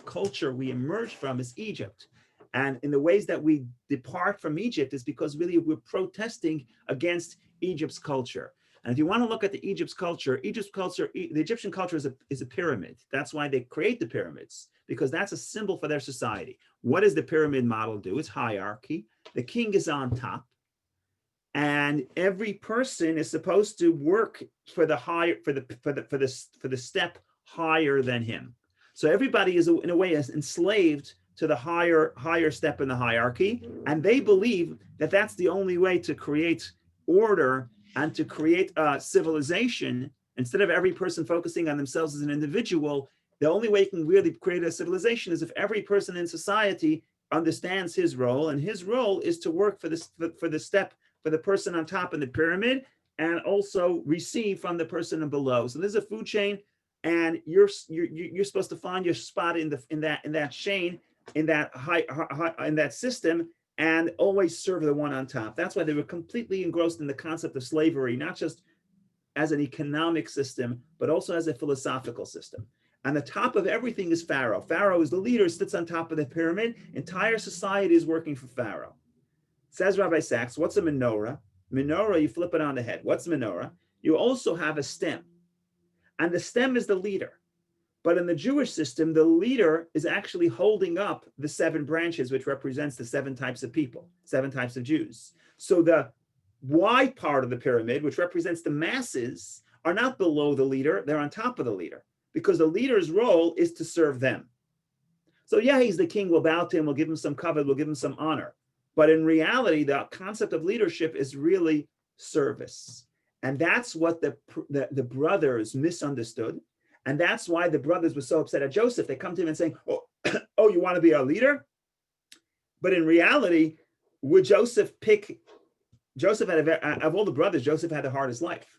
culture we emerged from is Egypt. And in the ways that we depart from Egypt is because really we're protesting against Egypt's culture. And if you want to look at the Egypt's culture, the Egyptian culture is a pyramid. That's why they create the pyramids, because that's a symbol for their society. What does the pyramid model do? It's hierarchy. The king is on top, and every person is supposed to work for the step higher than him. So everybody is in a way enslaved to the higher step in the hierarchy, and they believe that that's the only way to create order and to create a civilization. Instead of every person focusing on themselves as an individual, the only way you can really create a civilization is if every person in society understands his role, and his role is to work for the person on top of the pyramid, and also receive from the person below. So there's a food chain, and you're supposed to find your spot in that chain, in that system, and always serve the one on top. That's why they were completely engrossed in the concept of slavery, not just as an economic system, but also as a philosophical system. On the top of everything is Pharaoh. Pharaoh is the leader, sits on top of the pyramid. Entire society is working for Pharaoh. Says Rabbi Sachs, what's a menorah? Menorah, you flip it on the head. What's menorah? You also have a stem, and the stem is the leader. But in the Jewish system, the leader is actually holding up the 7 branches, which represents the 7 types of people, 7 types of Jews. So the wide part of the pyramid, which represents the masses, are not below the leader, they're on top of the leader, because the leader's role is to serve them. So yeah, he's the king, we'll bow to him, we'll give him some covet, we'll give him some honor. But in reality, the concept of leadership is really service. And that's what the brothers misunderstood. And that's why the brothers were so upset at Joseph. They come to him and saying, oh, you want to be our leader? But in reality, would Joseph pick? Joseph had of all the brothers, Joseph had the hardest life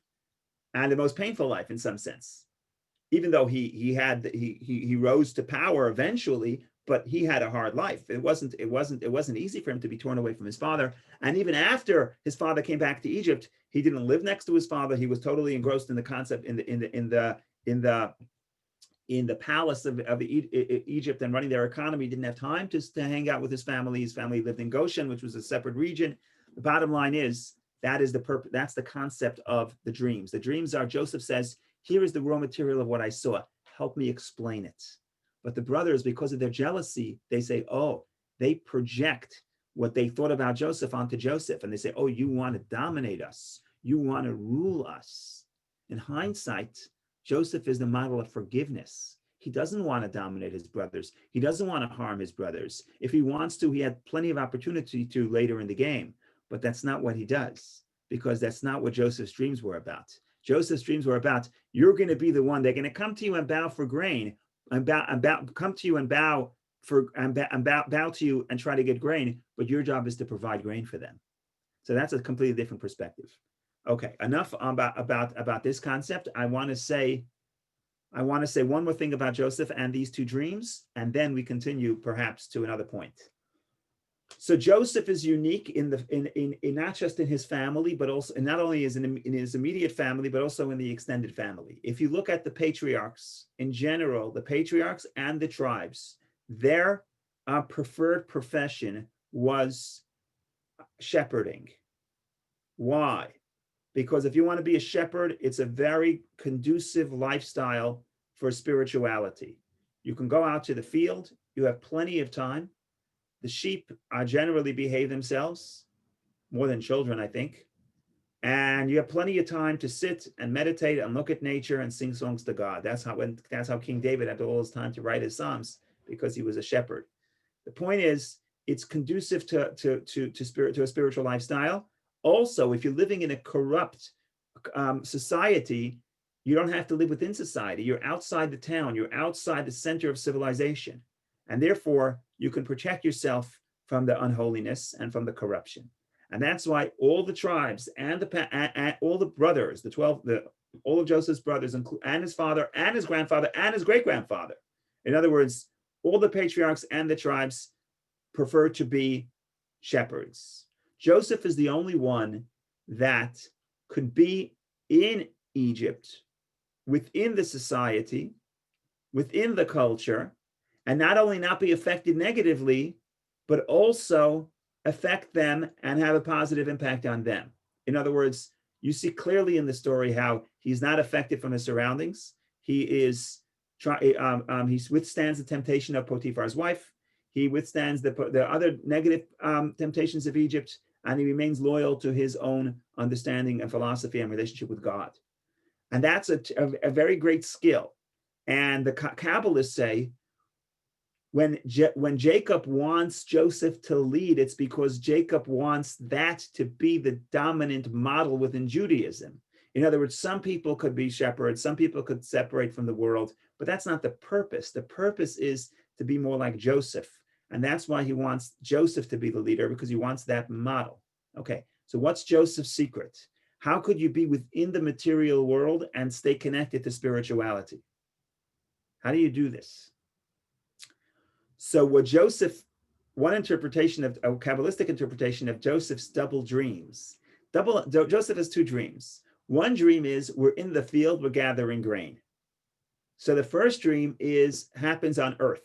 and the most painful life in some sense. Even though he rose to power eventually, but he had a hard life. It wasn't easy for him to be torn away from his father. And even after his father came back to Egypt, he didn't live next to his father. He was totally engrossed in the concept in the palace of Egypt and running their economy. He didn't have time to hang out with his family. His family lived in Goshen, which was a separate region. The bottom line is that's the concept of the dreams. The dreams are, Joseph says, here is the raw material of what I saw. Help me explain it. But the brothers, because of their jealousy, they say, they project what they thought about Joseph onto Joseph. And they say, you want to dominate us. You want to rule us. In hindsight, Joseph is the model of forgiveness. He doesn't want to dominate his brothers. He doesn't want to harm his brothers. If he wants to, he had plenty of opportunity to later in the game, but that's not what he does, because that's not what Joseph's dreams were about. Joseph's dreams were about, you're going to be the one, they're going to come to you and bow for grain, come to you and bow to you and try to get grain, but your job is to provide grain for them. So that's a completely different perspective. Okay, enough about this concept. I want to say one more thing about Joseph and these 2 dreams, and then we continue perhaps to another point. So Joseph is unique in not just in his family, but also, and not only in his immediate family, but also in the extended family. If you look at the patriarchs in general, the patriarchs and the tribes, their preferred profession was shepherding. Why? Because if you want to be a shepherd, it's a very conducive lifestyle for spirituality. You can go out to the field, you have plenty of time. The sheep generally behave themselves, more than children, I think. And you have plenty of time to sit and meditate and look at nature and sing songs to God. That's how King David had all his time to write his Psalms, because he was a shepherd. The point is, it's conducive to a spiritual lifestyle. Also, if you're living in a corrupt society, you don't have to live within society. You're outside the town. You're outside the center of civilization. And therefore, you can protect yourself from the unholiness and from the corruption. And that's why all the tribes and all the brothers, the all of Joseph's brothers, and his father, and his grandfather, and his great-grandfather. In other words, all the patriarchs and the tribes prefer to be shepherds. Joseph is the only one that could be in Egypt, within the society, within the culture, and not only not be affected negatively, but also affect them and have a positive impact on them. In other words, you see clearly in the story how he's not affected from his surroundings. He withstands the temptation of Potiphar's wife. He withstands the other negative temptations of Egypt, and he remains loyal to his own understanding and philosophy and relationship with God. And that's a very great skill. And the Kabbalists say, when Jacob wants Joseph to lead, it's because Jacob wants that to be the dominant model within Judaism. In other words, some people could be shepherds, some people could separate from the world, but that's not the purpose. The purpose is to be more like Joseph. And that's why he wants Joseph to be the leader, because he wants that model. Okay, so what's Joseph's secret? How could you be within the material world and stay connected to spirituality? How do you do this? So one interpretation of a Kabbalistic interpretation of Joseph's double dreams. Joseph has two dreams. One dream is we're in the field, we're gathering grain. So the first dream happens on earth.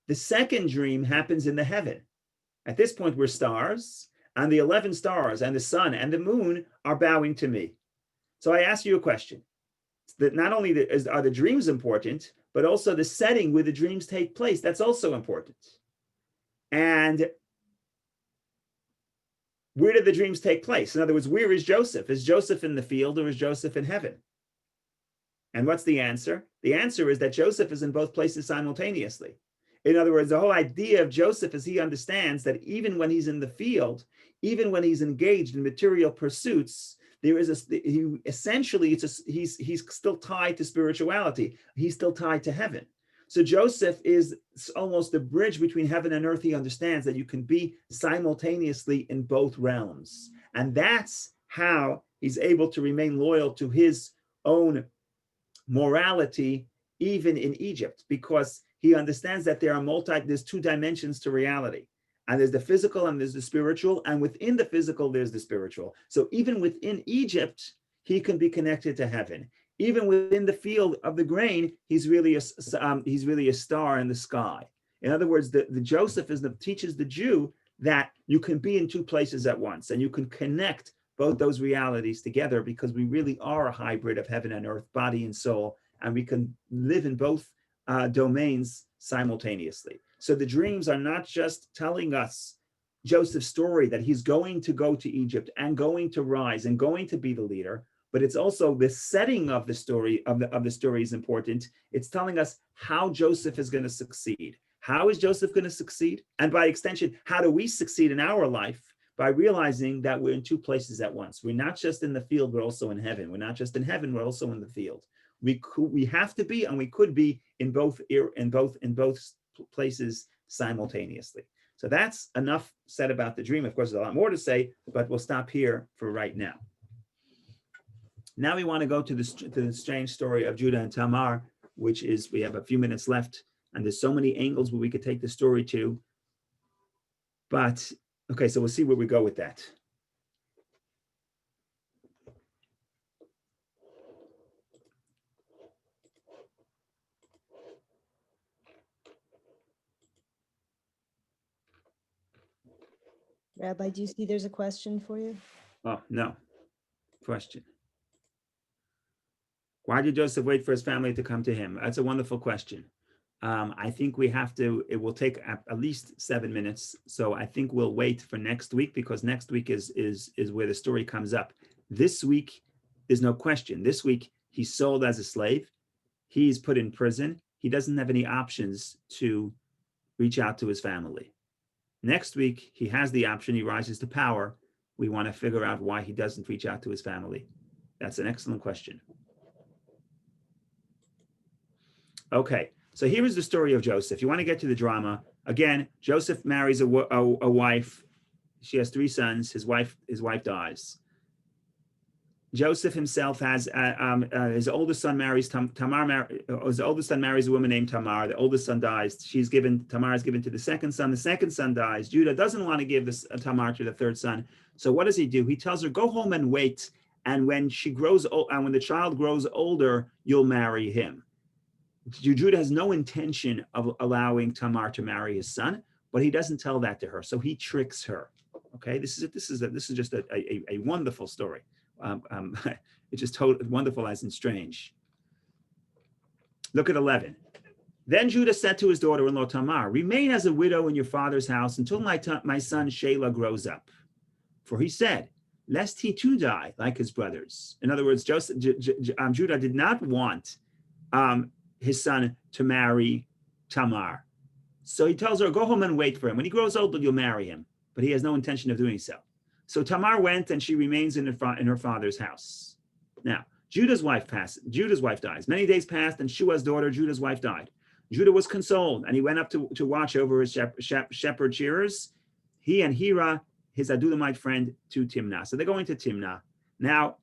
The second dream happens in the heaven. At this point, we're stars, and the 11 stars and the sun and the moon are bowing to me. So I ask you a question. That not only are the dreams important, but also the setting where the dreams take place, that's also important. And where did the dreams take place? In other words, where is Joseph? Is Joseph in the field or is Joseph in heaven? And what's the answer? The answer is that Joseph is in both places simultaneously. In other words, the whole idea of Joseph is he understands that even when he's in the field, even when he's engaged in material pursuits, he's still tied to spirituality. He's still tied to heaven. So Joseph is almost the bridge between heaven and earth. He understands that you can be simultaneously in both realms. And that's how he's able to remain loyal to his own morality, even in Egypt, because he understands that there's two dimensions to reality. And there's the physical and there's the spiritual, and within the physical, there's the spiritual. So even within Egypt, he can be connected to heaven. Even within the field of the grain, he's really a star in the sky. In other words, the Joseph teaches the Jew that you can be in two places at once, and you can connect both those realities together, because we really are a hybrid of heaven and earth, body and soul, and we can live in both domains simultaneously. So the dreams are not just telling us Joseph's story that he's going to go to Egypt and going to rise and going to be the leader, but it's also the setting of the story of the story is important. It's telling us how Joseph is going to succeed. How is Joseph going to succeed? And by extension, how do we succeed in our life? By realizing that we're in two places at once. We're not just in the field, we're also in heaven. We're not just in heaven, we're also in the field. We have to be, and we could be in both places simultaneously. So that's enough said about the dream. Of course, there's a lot more to say, but we'll stop here for right now. Now we want to go to the strange story of Judah and Tamar, which is, we have a few minutes left, and there's so many angles where we could take the story to. But, okay, so we'll see where we go with that. Rabbi, do you see there's a question for you? Oh, no. Question. Why did Joseph wait for his family to come to him? That's a wonderful question. I think it will take at least 7 minutes. So I think we'll wait for next week, because next week is where the story comes up. This week, there's no question. This week, he's sold as a slave. He's put in prison. He doesn't have any options to reach out to his family. Next week, he has the option. He rises to power. We want to figure out why he doesn't reach out to his family. That's an excellent question. Okay, so here is the story of Joseph. You want to get to the drama. Again, Joseph marries a wife. She has 3 sons. His wife dies. Joseph himself has his oldest son marries Tamar. His oldest son marries a woman named Tamar. The oldest son dies. Tamar is given to the second son. The second son dies. Judah doesn't want to give this Tamar to the third son. So what does he do? He tells her, "Go home and wait. And when she grows old, and when the child grows older, you'll marry him." Judah has no intention of allowing Tamar to marry his son, but he doesn't tell that to her. So he tricks her. Okay, this is just a wonderful story. It's just wonderful as in strange. Look at 11. Then Judah said to his daughter-in-law Tamar, "Remain as a widow in your father's house until my son Shelah grows up." For he said, "Lest he too die like his brothers." In other words, Judah did not want his son to marry Tamar. So he tells her, "Go home and wait for him. When he grows older, you'll marry him." But he has no intention of doing so. So Tamar went and she remains in her father's house. Now, Judah's wife dies. Many days passed and Shua's daughter, Judah's wife, died. Judah was consoled and he went up to watch over his shepherd shearers, he and Hira, his Adulamite friend, to Timnah. So they're going to Timnah. Now,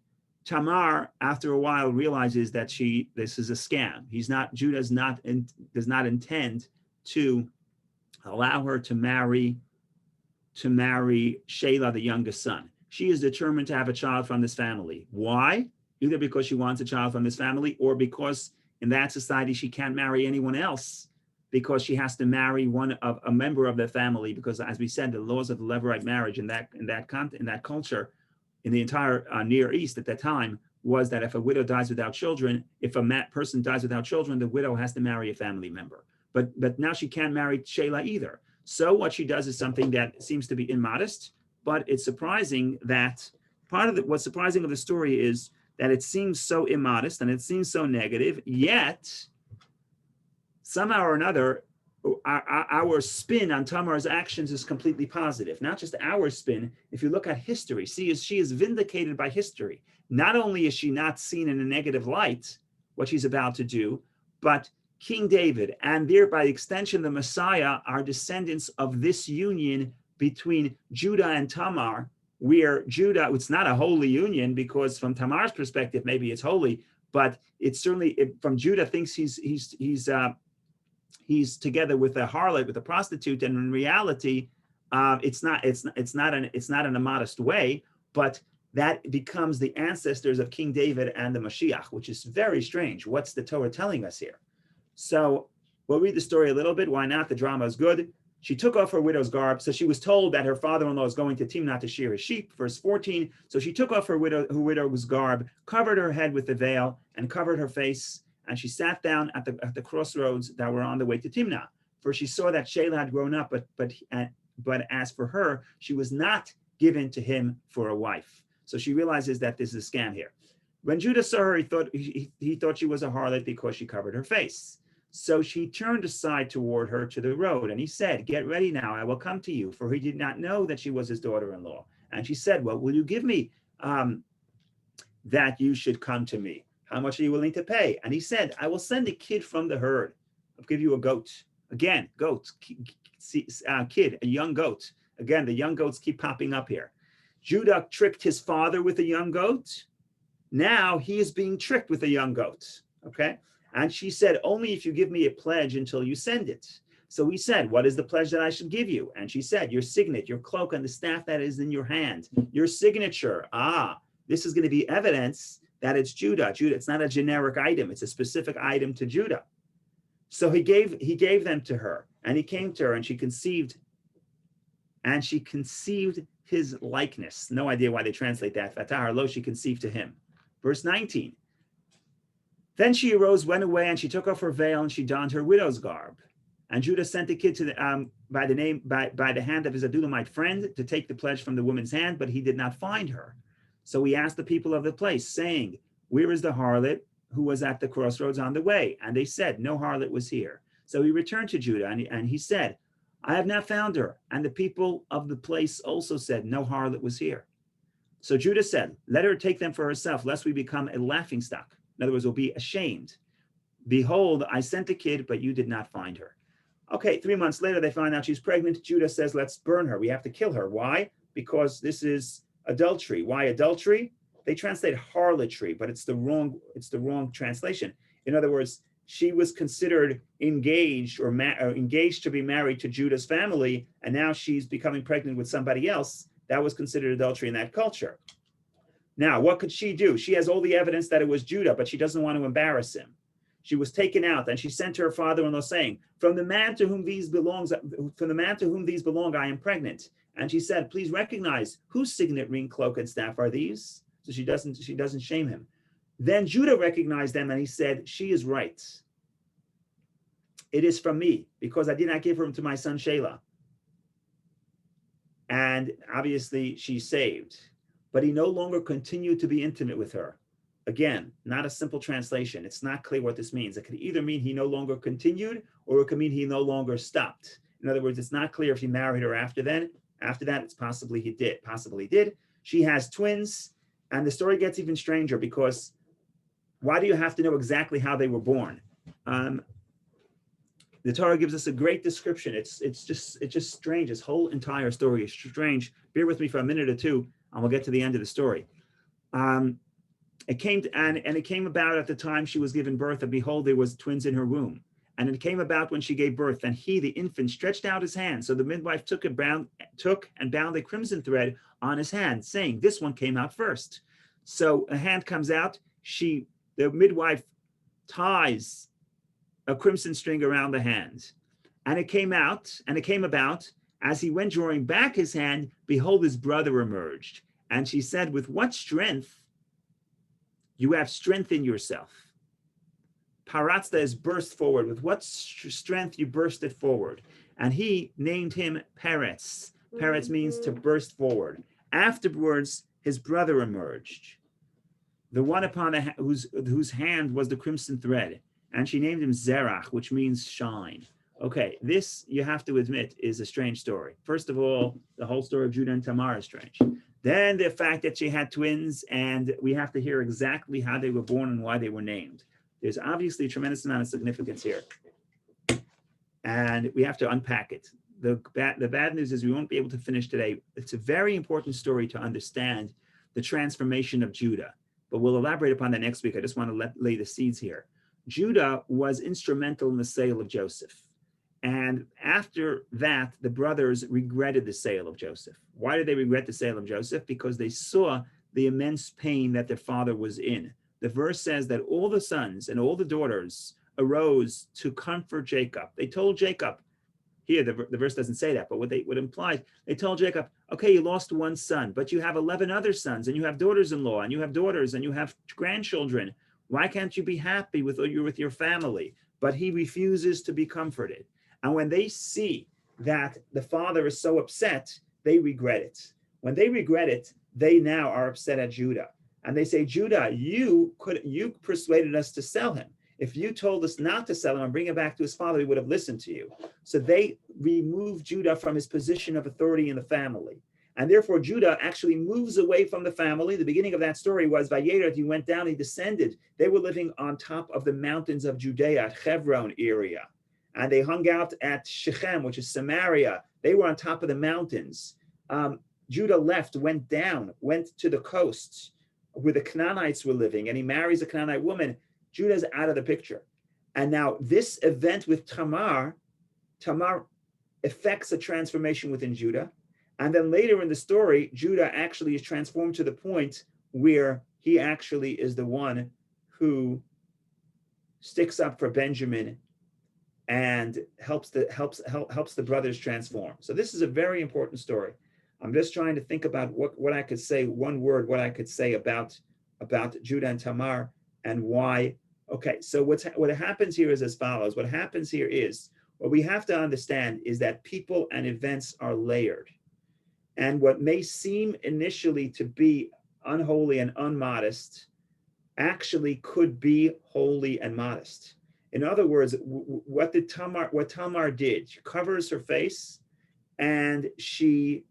Tamar, after a while, realizes that this is a scam. Judah does not intend to allow her to marry Shelah, the youngest son. She is determined to have a child from this family. Why? Either because she wants a child from this family, or because in that society she can't marry anyone else, because she has to marry a member of the family. Because, as we said, the laws of the Levirate marriage in that culture, in the entire Near East at that time, was that if a widow dies without children, if a person dies without children, the widow has to marry a family member. But now she can't marry Shelah either. So what she does is something that seems to be immodest, but it's surprising that what's surprising of the story is that it seems so immodest and it seems so negative, yet somehow or another, our spin on Tamar's actions is completely positive. Not just our spin. If you look at history, she is vindicated by history. Not only is she not seen in a negative light, what she's about to do, but King David, and thereby extension the Messiah, are descendants of this union between Judah and Tamar, where Judah, it's not a holy union, because from Tamar's perspective, maybe it's holy, but it's certainly, from Judah thinks he's together with a harlot, with a prostitute, and in reality, it's not in a modest way, but that becomes the ancestors of King David and the Mashiach, which is very strange. What's the Torah telling us here? So we'll read the story a little bit. Why not? The drama is good. She took off her widow's garb. So she was told that her father-in-law is going to Timnah to shear his sheep. Verse 14. So she took off her widow's garb, covered her head with the veil, and covered her face. And she sat down at the crossroads that were on the way to Timnah. For she saw that Shelah had grown up, but as for her, she was not given to him for a wife. So she realizes that this is a scam here. When Judah saw her, he thought she was a harlot because she covered her face. So she turned aside toward her to the road, and he said, "Get ready now, I will come to you," for he did not know that she was his daughter-in-law. And she said, "Well, will you give me that you should come to me? How much are you willing to pay?" And he said, "I will send a kid from the herd. I'll give you a goat." Again, goat, kid, a young goat. Again, the young goats keep popping up here. Judah tricked his father with a young goat. Now he is being tricked with a young goat. Okay? And she said, "Only if you give me a pledge until you send it." So he said, "What is the pledge that I should give you?" And she said, "Your signet, your cloak, and the staff that is in your hand. Your signature." This is going to be evidence that it's Judah. It's not a generic item. It's a specific item to Judah. So he gave them to her, and he came to her, and she conceived his likeness. No idea why they translate that. Fatahar lo, she conceived to him. Verse 19. Then she arose, went away, and she took off her veil, and she donned her widow's garb. And Judah sent the kid by the hand of his Adulamite friend to take the pledge from the woman's hand, but he did not find her. So he asked the people of the place, saying, "Where is the harlot who was at the crossroads on the way?" And they said, "No harlot was here." So he returned to Judah, and he said, "I have not found her." And the people of the place also said, "No harlot was here." So Judah said, "Let her take them for herself, lest we become a laughingstock." In other words, we'll be ashamed. "Behold, I sent a kid, but you did not find her." Okay, 3 months later, they find out she's pregnant. Judah says, "Let's burn her. We have to kill her." Why? Because this is adultery. Why adultery? they translate harlotry, but it's the wrong translation. In other words, she was considered engaged or engaged to be married to Judah's family, and now she's becoming pregnant with somebody else. That was considered adultery in that culture. Now, what could she do? She has all the evidence that it was Judah, but she doesn't want to embarrass him. She was taken out, and she sent to her father-in-law saying, from the man to whom these belong, I am pregnant. And she said, please recognize whose signet ring, cloak, and staff are these? So she doesn't shame him. Then Judah recognized them, and he said, she is right. It is from me, because I did not give her to my son Shelah. And obviously she's saved. But he no longer continued to be intimate with her. Again, not a simple translation. It's not clear what this means. It could either mean he no longer continued, or it could mean he no longer stopped. In other words, it's not clear if he married her after that. After that, it's possibly he did. She has twins, and the story gets even stranger, because why do you have to know exactly how they were born? The Torah gives us a great description. It's just strange. This whole entire story is strange. Bear with me for a minute or two, and we'll get to the end of the story. It came about at the time she was given birth, and behold, there was twins in her womb. And it came about when she gave birth, and he, the infant, stretched out his hand. So the midwife took and bound a crimson thread on his hand, saying, this one came out first. So a hand comes out. The midwife ties a crimson string around the hand. And it came about, as he went drawing back his hand, behold, his brother emerged. And she said, with what strength? You have strength in yourself. Paratzta is burst forward. With what strength you bursted forward. And he named him Peretz. Peretz means to burst forward. Afterwards, his brother emerged, the one upon whose hand was the crimson thread. And she named him Zerach, which means shine. Okay, this, you have to admit, is a strange story. First of all, the whole story of Judah and Tamar is strange. Then the fact that she had twins, and we have to hear exactly how they were born and why they were named. There's obviously a tremendous amount of significance here. And we have to unpack it. The bad news is we won't be able to finish today. It's a very important story to understand the transformation of Judah. But we'll elaborate upon that next week. I just want to lay the seeds here. Judah was instrumental in the sale of Joseph. And after that, the brothers regretted the sale of Joseph. Why did they regret the sale of Joseph? Because they saw the immense pain that their father was in. The verse says that all the sons and all the daughters arose to comfort Jacob. They told Jacob, here the verse doesn't say that, but what implies, they told Jacob, okay, you lost one son, but you have 11 other sons, and you have daughters-in-law, and you have daughters, and you have grandchildren. Why can't you be happy with your family? But he refuses to be comforted. And when they see that the father is so upset, they regret it. When they regret it, they now are upset at Judah. And they say, Judah, you persuaded us to sell him. If you told us not to sell him and bring him back to his father, we would have listened to you. So they removed Judah from his position of authority in the family. And therefore, Judah actually moves away from the family. The beginning of that story was, Vayeret, he went down, he descended. They were living on top of the mountains of Judea, Hebron area. And they hung out at Shechem, which is Samaria. They were on top of the mountains. Judah went to the coasts where the Canaanites were living, and he marries a Canaanite woman. Judah's out of the picture. And now this event with Tamar affects a transformation within Judah. And then later in the story, Judah actually is transformed to the point where he actually is the one who sticks up for Benjamin and helps the brothers transform. So this is a very important story. I'm just trying to think about what I could say, one word, what I could say about Judah and Tamar and why. Okay, so what happens here is as follows. What happens here is, what we have to understand is that people and events are layered. And what may seem initially to be unholy and unmodest actually could be holy and modest. In other words, what Tamar did, she covers her face and she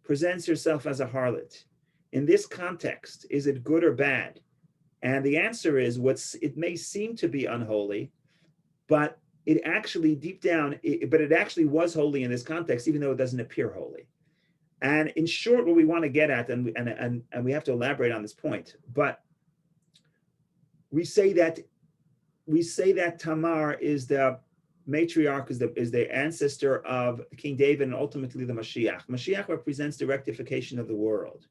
presents herself as a harlot. In this context, is it good or bad? And the answer is, it may seem to be unholy, but it actually deep down, it actually was holy in this context, even though it doesn't appear holy. And in short, what we want to get at, and we have to elaborate on this point, but we say that Tamar is the matriarch, is the ancestor of King David and ultimately the Mashiach. Mashiach represents the rectification of the world.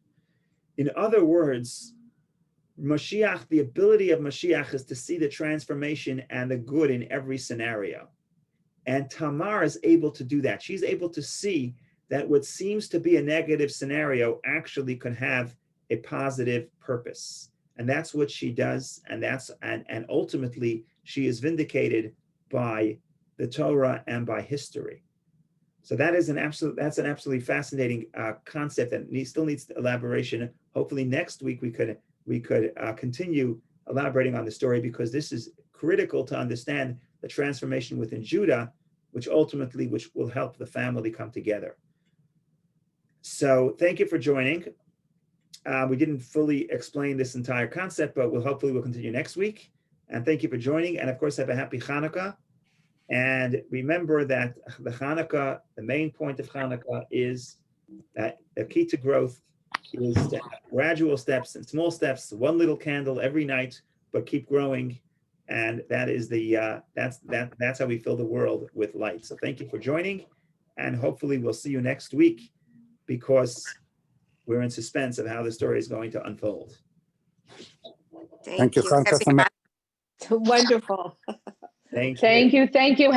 In other words, Mashiach, the ability of Mashiach is to see the transformation and the good in every scenario. And Tamar is able to do that. She's able to see that what seems to be a negative scenario actually could have a positive purpose. And that's what she does. And ultimately she is vindicated by the Torah and by history. So that's an absolutely fascinating concept that still needs elaboration. Hopefully next week we could continue elaborating on the story, because this is critical to understand the transformation within Judah, which will help the family come together. So thank you for joining. We didn't fully explain this entire concept, but hopefully we'll continue next week. And thank you for joining. And of course, have a happy Hanukkah. And remember that the main point of Hanukkah is that the key to growth is to have gradual steps and small steps, one little candle every night, but keep growing. And that is that's how we fill the world with light. So thank you for joining, and hopefully we'll see you next week, because we're in suspense of how the story is going to unfold. Thank you. Wonderful. Thank you. Thank you.